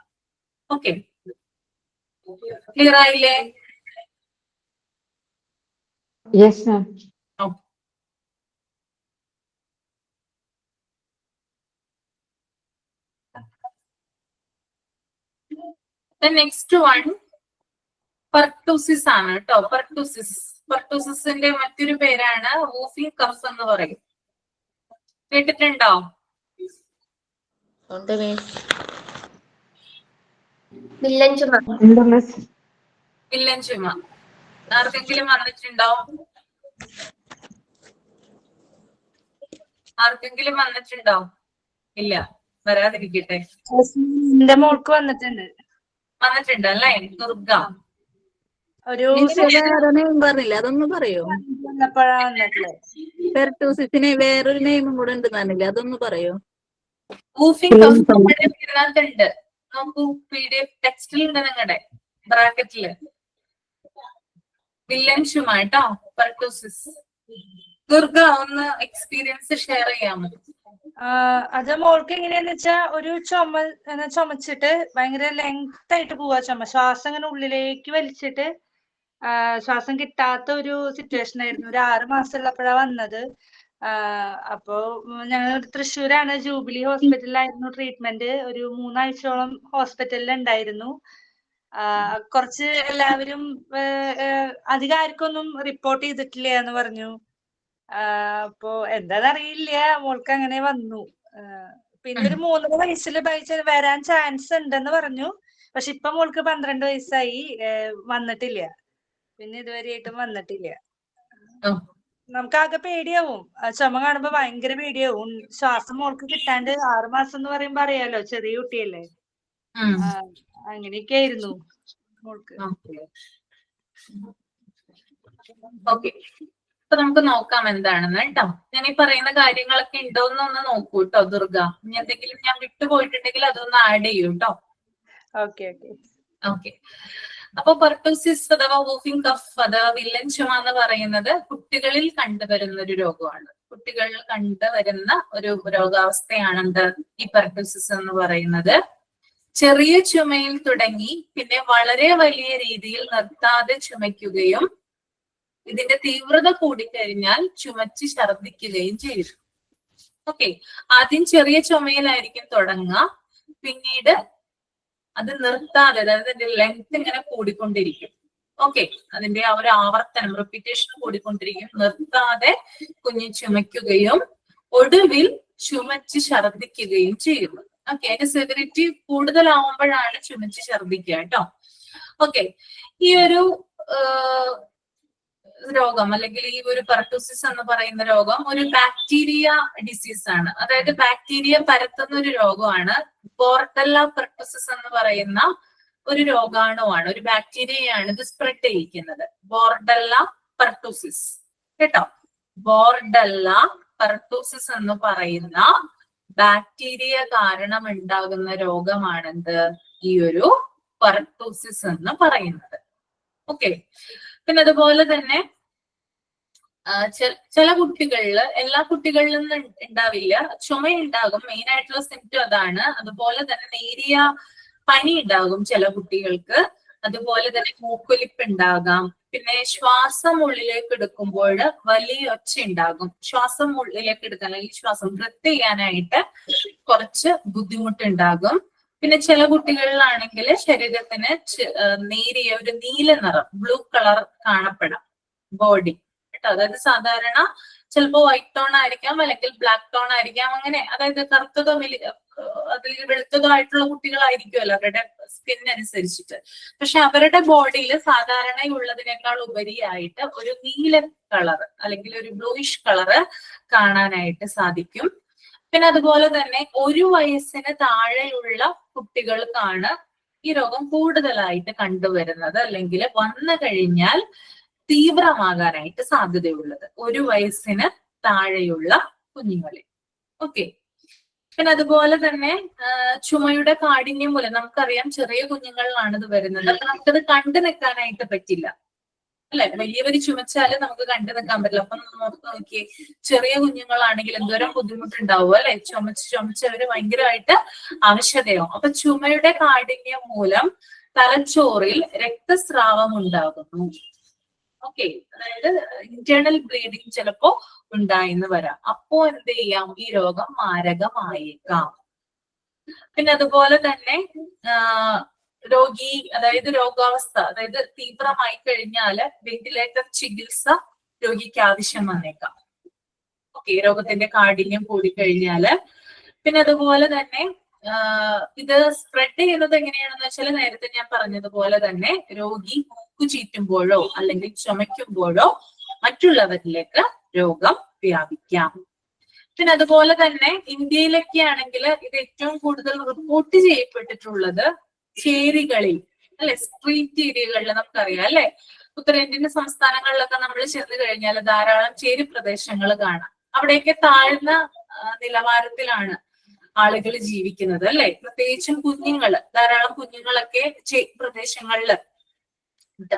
ഓക്കെ, ക്ലിയർ ആയില്ലേ? Yes ma'am. The next one, pertussis ആണ് കേട്ടോ. pertussis പെർട്ടൂസിന്റെ മറ്റൊരു പേരാണ് വൂഫിംഗ് കഫ് എന്ന് പറയും. കേട്ടിട്ടുണ്ടോ? വില്ലൻ ചുമ. വില്ലൻ ചുമ ആർക്കെങ്കിലും വന്നിട്ടുണ്ടോ? ആർക്കെങ്കിലും വന്നിട്ടുണ്ടോ? ഇല്ല, വരാതിരിക്കട്ടെ. എന്റെ മോൾക്ക് വന്നിട്ടുണ്ട്. വന്നിട്ടുണ്ട് അല്ലേ? ദുർഗ ഒരു പറഞ്ഞില്ല, അതൊന്ന് പറയോ? വന്നപ്പോഴാ വന്നിട്ടുള്ളത്. പെർട്ടൂസിന് വേറൊരു നെയിമും കൂടെ ഉണ്ട് തന്നില്ല, അതൊന്ന് പറയോ? വൂഫിംഗ് കഫ് നമ്മുടെ ഇതിനകത്തുണ്ട്. നോക്കൂ, PDF ടെക്സ്റ്റിൽ ഉണ്ട് നിങ്ങളുടെ ബ്രാക്കറ്റില്. വില്ലൻ ചുമ കേട്ടോ, പെർട്ടൂസിസ്. ദുർഗ ഒന്ന് എക്സ്പീരിയൻസ് ഷെയർ ചെയ്യാമോ? അത് മോൾക്ക് എങ്ങനെയാന്ന് വെച്ചാ ഒരു ചുമച്ചിട്ട് ഭയങ്കര ലെങ്ത് ആയിട്ട് പോവാ ചുമ. ശ്വാസം ഇങ്ങനെ ഉള്ളിലേക്ക് വലിച്ചിട്ട് ശ്വാസം കിട്ടാത്ത ഒരു സിറ്റുവേഷൻ ആയിരുന്നു. ഒരു 6 മാസം ഉള്ളപ്പോഴാണ് വന്നത്. അപ്പോ ഞങ്ങൾ തൃശ്ശൂരാണ്, ജൂബിലി ഹോസ്പിറ്റലിലായിരുന്നു ട്രീറ്റ്മെന്റ്. ഒരു 3 ആഴ്ചയോളം ഹോസ്പിറ്റലിൽ ഉണ്ടായിരുന്നു. കുറച്ച് എല്ലാവരും അധികം ആർക്കൊന്നും റിപ്പോർട്ട് ചെയ്തിട്ടില്ല എന്ന് പറഞ്ഞു. അപ്പോ എന്താന്നറിയില്ല, മോൾക്ക് അങ്ങനെ വന്നു. പിന്നെ ഒരു 3 വയസ്സിൽ വരാൻ ചാൻസ് ഉണ്ടെന്ന് പറഞ്ഞു. പക്ഷെ ഇപ്പൊ മോൾക്ക് 12 വയസ്സായി, വന്നിട്ടില്ല. പിന്നെ ഇതുവരെയായിട്ടും വന്നിട്ടില്ല. നമുക്കാകെ പേടിയാവും, ചുമ കാണുമ്പോ ഭയങ്കര പേടിയാവും. ശ്വാസം മോൾക്ക് കിട്ടാണ്ട് 6 മാസം എന്ന് പറയുമ്പോ അറിയാലോ, ചെറിയ കുട്ടിയല്ലേ. അങ്ങനെയൊക്കെ ആയിരുന്നു മോൾക്ക്. ഓക്കെ, അപ്പൊ നമുക്ക് നോക്കാം എന്താണെന്ന് കേട്ടോ. ഞാൻ ഈ പറയുന്ന കാര്യങ്ങളൊക്കെ ഉണ്ടോന്നൊന്ന് നോക്കൂ കേട്ടോ ദുർഗ. ഇനി എന്തെങ്കിലും ഞാൻ വിട്ടുപോയിട്ടുണ്ടെങ്കിൽ അതൊന്ന് ആഡ് ചെയ്യൂ കേട്ടോ. Okay okay okay. അപ്പൊ പെർട്ടൂസിസ് അഥവാ വൂഫിംഗ് കഫ് അഥവാ വില്ലൻ ചുമ എന്ന് പറയുന്നത് കുട്ടികളിൽ കണ്ടുവരുന്ന ഒരു രോഗമാണ്. കുട്ടികളിൽ കണ്ടുവരുന്ന ഒരു രോഗാവസ്ഥയാണ് എന്ത് ഈ പെർട്ടൂസിസ് എന്ന് പറയുന്നത്. ചെറിയ ചുമയിൽ തുടങ്ങി പിന്നെ വളരെ വലിയ രീതിയിൽ നിർത്താതെ ചുമയ്ക്കുകയും ഇതിന്റെ തീവ്രത കൂടിക്കഴിഞ്ഞാൽ ചുമച്ച് ഛർദ്ദിക്കുകയും ചെയ്യും. ഓക്കെ, ആദ്യം ചെറിയ ചുമയിലായിരിക്കും തുടങ്ങുക, പിന്നീട് അത് നിർത്താതെ, അതായത് അതിന്റെ ലെങ്ത് ഇങ്ങനെ കൂടിക്കൊണ്ടിരിക്കും. ഓക്കെ, അതിന്റെ ആ ഒരു ആവർത്തനം റിപ്പീറ്റേഷൻ കൂടിക്കൊണ്ടിരിക്കും. നിർത്താതെ കുഞ്ഞ് ചുമയ്ക്കുകയും ഒടുവിൽ ചുമച്ച് ഛർദ്ദിക്കുകയും ചെയ്യുന്നു. ഓക്കെ, അതിന്റെ സെവറിറ്റി കൂടുതലാവുമ്പോഴാണ് ചുമച്ച് ഛർദ്ദിക്കുക കേട്ടോ. ഓക്കെ, ഈ ഒരു രോഗം അല്ലെങ്കിൽ ഈ ഒരു പെർട്ടൂസിസ് എന്ന് പറയുന്ന രോഗം ഒരു ബാക്ടീരിയ ഡിസീസ് ആണ്. അതായത് ബാക്ടീരിയ പരത്തുന്ന ഒരു രോഗമാണ്. ബോർഡെല്ല പെർട്ടൂസിസ് എന്ന് പറയുന്ന ഒരു രോഗാണുവാണ്, ഒരു ബാക്ടീരിയയാണ് ഇത് സ്പ്രെഡ് ചെയ്യിക്കുന്നത്. ബോർഡെല്ല പെർട്ടൂസിസ് കേട്ടോ. ബോർഡെല്ല പെർട്ടൂസിസ് എന്ന് പറയുന്ന ബാക്ടീരിയ കാരണം ഉണ്ടാകുന്ന രോഗമാണെന്ത് ഈ ഒരു പെർട്ടൂസിസ് എന്ന് പറയുന്നത്. ഓക്കെ, പിന്നെ അതുപോലെ തന്നെ ചില കുട്ടികളില്, എല്ലാ കുട്ടികളിലും ഉണ്ടാവില്ല, ചുമ ഉണ്ടാകും. മെയിൻ ആയിട്ടുള്ള സിംറ്റം അതാണ്. അതുപോലെ തന്നെ നേരിയ പനി ഉണ്ടാകും ചില കുട്ടികൾക്ക്. അതുപോലെ തന്നെ മൂക്കൊലിപ്പ് ഉണ്ടാകാം. പിന്നെ ശ്വാസം ഉള്ളിലേക്ക് എടുക്കുമ്പോൾ വലിയ ഒച്ച ഉണ്ടാകും. ശ്വാസം ഉള്ളിലേക്ക് എടുക്കാൻ അല്ലെങ്കിൽ ശ്വാസം ബ്രെത്ത് ചെയ്യാനായിട്ട് കുറച്ച് ബുദ്ധിമുട്ടുണ്ടാകും. പിന്നെ ചില കുട്ടികളിലാണെങ്കിൽ ശരീരത്തിന് നേരിയ ഒരു നീല നിറം, ബ്ലൂ കളർ കാണപ്പെടാം ബോഡി കേട്ടോ. അതായത് സാധാരണ ചിലപ്പോ വൈറ്റ് ടോൺ ആയിരിക്കാം, അല്ലെങ്കിൽ ബ്ലാക്ക് ടോൺ ആയിരിക്കാം, അങ്ങനെ. അതായത് കറുത്തതോ അതിൽ വെളുത്തതോ ആയിട്ടുള്ള കുട്ടികളായിരിക്കുമല്ലോ അവരുടെ സ്കിൻ അനുസരിച്ചിട്ട്. പക്ഷെ അവരുടെ ബോഡിയിൽ സാധാരണയുള്ളതിനേക്കാൾ ഉപരിയായിട്ട് ഒരു നീല കളർ അല്ലെങ്കിൽ ഒരു ബ്ലൂയിഷ് കളറ് കാണാനായിട്ട് സാധിക്കും. പിന്നെ അതുപോലെ തന്നെ 1 വയസ്സിന് താഴെയുള്ള കുട്ടികൾക്കാണ് ഈ രോഗം കൂടുതലായിട്ട് കണ്ടുവരുന്നത്, അല്ലെങ്കിൽ വന്നു കഴിഞ്ഞാൽ തീവ്രമാകാനായിട്ട് സാധ്യതയുള്ളത് 1 വയസ്സിന് താഴെയുള്ള കുഞ്ഞുങ്ങളിൽ. ഓക്കെ, പിന്നെ അതുപോലെ തന്നെ ചുമയുടെ കാഠിന്യം മൂലം നമുക്കറിയാം ചെറിയ കുഞ്ഞുങ്ങളിലാണ് ഇത് വരുന്നത്. അപ്പൊ നമുക്കത് കണ്ടു നിൽക്കാനായിട്ട് പറ്റില്ല അല്ലെ. വലിയവര് ചുമച്ചാല് നമുക്ക് കണ്ടു നിൽക്കാൻ പറ്റില്ല. അപ്പൊ നോക്കി നോക്കിയേ, ചെറിയ കുഞ്ഞുങ്ങളാണെങ്കിൽ എന്തോരം ബുദ്ധിമുട്ടുണ്ടാവും അല്ലെ. ചുമച്ചവര് ഭയങ്കരമായിട്ട് ആവശ്യതയാവും. അപ്പൊ ചുമയുടെ കാഠിന്യം മൂലം തലച്ചോറിൽ രക്തസ്രാവം ഉണ്ടാകുന്നു. ഓക്കെ, അതായത് ഇന്റേണൽ ബ്ലീഡിങ് ചിലപ്പോ ഉണ്ടായിന്ന് വരാം. അപ്പോ എന്ത് ചെയ്യാം, ഈ രോഗം മാരകമായേക്കാം. പിന്നെ അതുപോലെ തന്നെ രോഗി അതായത് രോഗാവസ്ഥ അതായത് തീവ്രമായി കഴിഞ്ഞാല് വെന്റിലേറ്റർ ചികിത്സ രോഗിക്ക് ആവശ്യം വന്നേക്കാം. ഓക്കെ, രോഗത്തിന്റെ കാഠിന്യം കൂടിക്കഴിഞ്ഞാല്. പിന്നെ അതുപോലെ തന്നെ ഇത് സ്പ്രെഡ് ചെയ്യുന്നത് എങ്ങനെയാണെന്ന് വെച്ചാൽ നേരത്തെ ഞാൻ പറഞ്ഞതുപോലെ തന്നെ രോഗി മൂക്കു ചീറ്റുമ്പോഴോ അല്ലെങ്കിൽ ചുമയ്ക്കുമ്പോഴോ മറ്റുള്ളവരിലേക്ക് രോഗം വ്യാപിക്കാം. പിന്നെ അതുപോലെ തന്നെ ഇന്ത്യയിലൊക്കെ ആണെങ്കിൽ ഇത് ഏറ്റവും കൂടുതൽ റിപ്പോർട്ട് ചെയ്യപ്പെട്ടിട്ടുള്ളത് ചേരികളിൽ അല്ലെ, സ്ട്രീറ്റ് ഏരിയകളിൽ നമുക്കറിയാം അല്ലെ. ഉത്തരേന്ത്യൻ സംസ്ഥാനങ്ങളിലൊക്കെ നമ്മൾ ചെന്ന് കഴിഞ്ഞാൽ ധാരാളം ചേരി പ്രദേശങ്ങൾ കാണാം. അവിടെയൊക്കെ താഴ്ന്ന നിലവാരത്തിലാണ് ആളുകൾ ജീവിക്കുന്നത് അല്ലെ. പ്രത്യേകിച്ചും കുഞ്ഞുങ്ങള്, ധാരാളം കുഞ്ഞുങ്ങളൊക്കെ പ്രദേശങ്ങളില്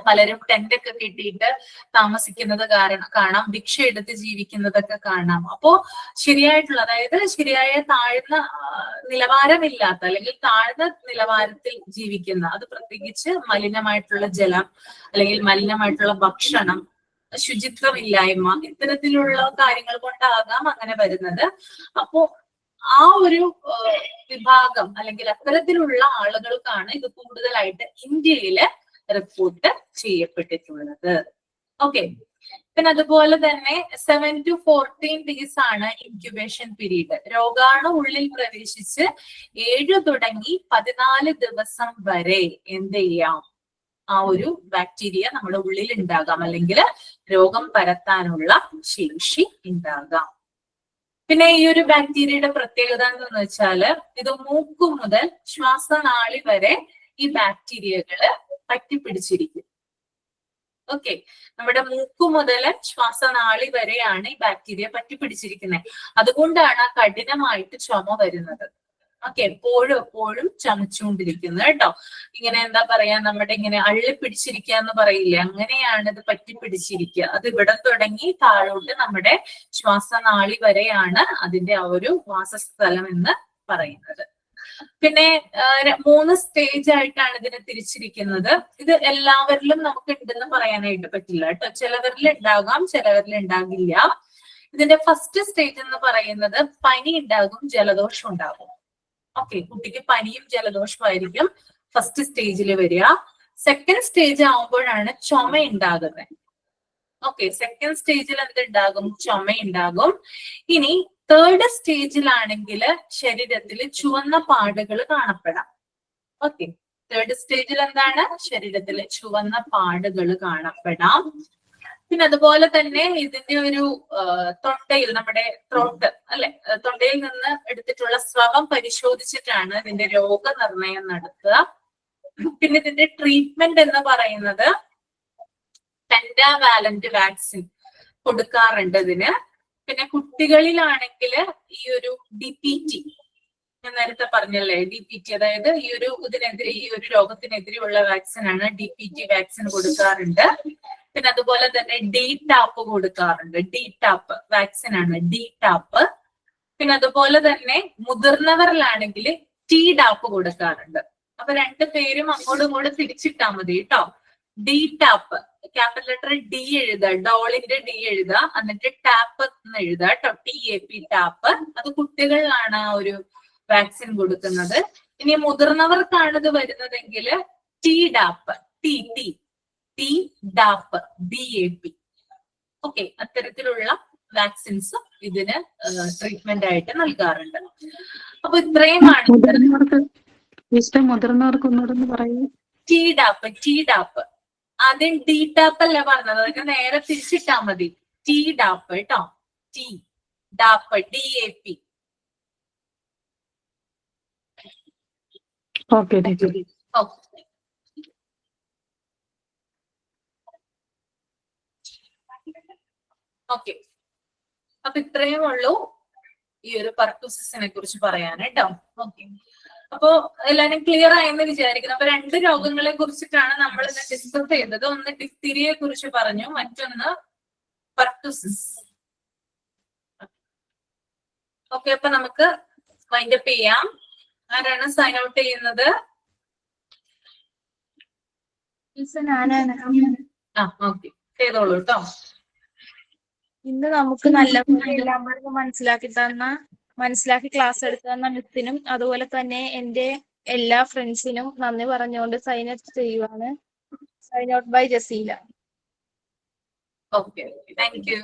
പലരും ടെന്റൊക്കെ കെട്ടിയിട്ട് താമസിക്കുന്നത് കാണാം, ഭിക്ഷ എടുത്ത് ജീവിക്കുന്നതൊക്കെ കാണാം. അപ്പോ ശരിയായിട്ടുള്ള അതായത് ശരിയായ താഴ്ന്ന നിലവാരമില്ലാത്ത അല്ലെങ്കിൽ താഴ്ന്ന നിലവാരത്തിൽ ജീവിക്കുന്ന, അത് പ്രത്യേകിച്ച് മലിനമായിട്ടുള്ള ജലം അല്ലെങ്കിൽ മലിനമായിട്ടുള്ള ഭക്ഷണം, ശുചിത്വമില്ലായ്മ, ഇത്തരത്തിലുള്ള കാര്യങ്ങൾ കൊണ്ടാകാം അങ്ങനെ വരുന്നത്. അപ്പോ ആ ഒരു വിഭാഗം അല്ലെങ്കിൽ അത്തരത്തിലുള്ള ആളുകൾക്കാണ് ഇത് കൂടുതലായിട്ട് ഇന്ത്യയില് റിപ്പോർട്ട് ചെയ്യപ്പെട്ടിട്ടുള്ളത്. ഓക്കെ, പിന്നെ അതുപോലെ തന്നെ 7 to 14 days ആണ് ഇൻക്യുബേഷൻ പീരീഡ്. രോഗാണു ഉള്ളിൽ പ്രവേശിച്ച് 7 തുടങ്ങി 14 ദിവസം വരെ എന്ത് ചെയ്യാം, ആ ഒരു ബാക്ടീരിയ നമ്മുടെ ഉള്ളിൽ ഉണ്ടാകാം അല്ലെങ്കിൽ രോഗം പരത്താനുള്ള ശേഷി ഉണ്ടാകാം. പിന്നെ ഈ ഒരു ബാക്ടീരിയയുടെ പ്രത്യേകത എന്താണെന്ന് വെച്ചാല് ഇത് മൂക്കു മുതൽ ശ്വാസനാളി വരെ ഈ ബാക്ടീരിയകള് പറ്റിപ്പിടിച്ചിരിക്കും. ഓക്കെ, നമ്മുടെ മൂക്കു മുതൽ ശ്വാസനാളി വരെയാണ് ഈ ബാക്ടീരിയ പറ്റിപ്പിടിച്ചിരിക്കുന്നത്. അതുകൊണ്ടാണ് കഠിനമായിട്ട് ചുമ വരുന്നത്. ഓക്കെ, എപ്പോഴും ചമച്ചുകൊണ്ടിരിക്കുന്നത് കേട്ടോ. ഇങ്ങനെ എന്താ പറയാ, നമ്മുടെ ഇങ്ങനെ അള്ളിപ്പിടിച്ചിരിക്കുക എന്ന് പറയില്ലേ, അങ്ങനെയാണ് ഇത് പറ്റിപ്പിടിച്ചിരിക്കുക. അത് ഇവിടെ തുടങ്ങി താഴോട്ട് നമ്മുടെ ശ്വാസനാളി വരെയാണ് അതിന്റെ ആ ഒരു വാസസ്ഥലം എന്ന് പറയുന്നത്. പിന്നെ 3 സ്റ്റേജ് ആയിട്ടാണ് ഇതിനെ തിരിച്ചിരിക്കുന്നത്. ഇത് എല്ലാവരിലും നമുക്ക് ഉണ്ടെന്ന് പറയാനായിട്ട് പറ്റില്ല കേട്ടോ. ചിലവരിൽ ഉണ്ടാകാം, ചിലവരിൽ ഉണ്ടാകില്ല. ഇതിന്റെ ഫസ്റ്റ് സ്റ്റേജ് എന്ന് പറയുന്നത് പനി ഉണ്ടാകും, ജലദോഷം ഉണ്ടാകും. ഓക്കെ, കുട്ടിക്ക് പനിയും ജലദോഷമായിരിക്കും ഫസ്റ്റ് സ്റ്റേജിൽ വരിക. സെക്കൻഡ് സ്റ്റേജ് ആവുമ്പോഴാണ് ചുമ ഉണ്ടാകുന്നത്. ഓക്കെ, സെക്കൻഡ് സ്റ്റേജിൽ എന്തുണ്ടാകും, ചുമ ഉണ്ടാകും. ഇനി തേർഡ് സ്റ്റേജിലാണെങ്കിൽ ശരീരത്തിൽ ചുവന്ന പാടുകൾ കാണപ്പെടാം. ഓക്കെ, തേർഡ് സ്റ്റേജിൽ എന്താണ്, ശരീരത്തിൽ ചുവന്ന പാടുകൾ കാണപ്പെടാം. പിന്നെ അതുപോലെ തന്നെ ഇതിന്റെ ഒരു തൊണ്ടയിൽ, നമ്മുടെ ത്രോട്ട് അല്ലെ, തൊണ്ടയിൽ നിന്ന് എടുത്തിട്ടുള്ള സ്രവം പരിശോധിച്ചിട്ടാണ് ഇതിന്റെ രോഗനിർണയം നടത്തുക. പിന്നെ ഇതിന്റെ ട്രീറ്റ്മെന്റ് എന്ന് പറയുന്നത് പെന്റാവാലന്റ് വാക്സിൻ കൊടുക്കാറുണ്ട് ഇതിന്. പിന്നെ കുട്ടികളിലാണെങ്കിൽ ഈ ഒരു DPT, ഞാൻ നേരത്തെ പറഞ്ഞല്ലേ DPT, അതായത് ഈ ഒരു ഇതിനെതിരെ, ഈ ഒരു രോഗത്തിനെതിരെയുള്ള വാക്സിൻ ആണ് DPT വാക്സിൻ കൊടുക്കാറുണ്ട്. പിന്നെ അതുപോലെ തന്നെ DTaP കൊടുക്കാറുണ്ട്. DTaP വാക്സിൻ ആണ് DTaP. പിന്നെ അതുപോലെ തന്നെ മുതിർന്നവരിലാണെങ്കിൽ TDAP കൊടുക്കാറുണ്ട്. അപ്പൊ 2 പേരും അങ്ങോട്ടും ഇങ്ങോട്ടും തിരിച്ചിട്ടാ മതി കേട്ടോ. DTaP, ക്യാപിറ്റൽ ലെറ്റർ D എഴുതുക, ഡോളിന്റെ D എഴുതുക, എന്നിട്ട് ടാപ്പ് എന്ന് എഴുതുക കേട്ടോ. TAP, tap. അത് കുട്ടികളിലാണ് ആ ഒരു വാക്സിൻ കൊടുക്കുന്നത്. ഇനി മുതിർന്നവർക്കാണ് ഇത് വരുന്നതെങ്കിൽ TDAP, TDAP, BAP. ഓക്കെ, അത്തരത്തിലുള്ള വാക്സിൻസ് ഇതിന് ട്രീറ്റ്മെന്റ് ആയിട്ട് നൽകാറുണ്ട്. അപ്പൊ ഇത്രയുമാണ് മുതിർന്നവർക്ക് ഒന്നുകൂടെ പറയൂ. TDAP. ആദ്യം DTaP അല്ല പറഞ്ഞത്, അതൊക്കെ നേരെ തിരിച്ചിട്ടാ മതി. TDAP കേട്ടോ. TDAP, DAP. Okay, okay. അപ്പൊ ഇത്രയും ഉള്ളൂ ഈ ഒരു പെർട്ടൂസിസിനെ കുറിച്ച് പറയാൻ കേട്ടോ. ഓക്കെ, അപ്പോ എല്ലാരും ക്ലിയർ ആയെന്ന് വിചാരിക്കുന്നു. അപ്പൊ 2 രോഗങ്ങളെ കുറിച്ചിട്ടാണ് നമ്മൾ ഇന്ന് ഡിസ്കസ് ചെയ്തത്. ഒന്ന് ഡിഫ്തീരിയയെ കുറിച്ച് പറഞ്ഞു, മറ്റൊന്ന് പെർട്ടൂസിസ്. ഓക്കെ, അപ്പൊ നമുക്ക് വൈൻഡപ്പ് ചെയ്യാം. ആരാണ് സൈൻ ഔട്ട് ചെയ്യുന്നത്? ഓക്കെ, ചെയ്തോളൂ കേട്ടോ. ഇന്ന് നമുക്ക് നല്ലപോലെ എല്ലാവർക്കും മനസ്സിലാക്കി ക്ലാസ് എടുത്തു തന്ന മിസ്സിനും അതുപോലെ തന്നെ എന്റെ എല്ലാ ഫ്രണ്ട്സിനും നന്ദി പറഞ്ഞുകൊണ്ട് സൈൻ ഔട്ട് ചെയ്യുവാണ്. Sign out by Jaseela. Okay thank you.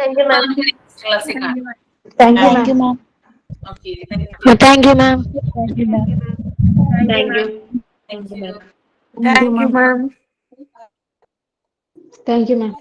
Thank you ma'am. Next ക്ലാസ്സിൽ കാണാം. Thank you ma'am. Okay thank you. Thank you ma'am. Thank you ma'am. Thank you. Thank you. Thank you ma'am. Thank you ma'am.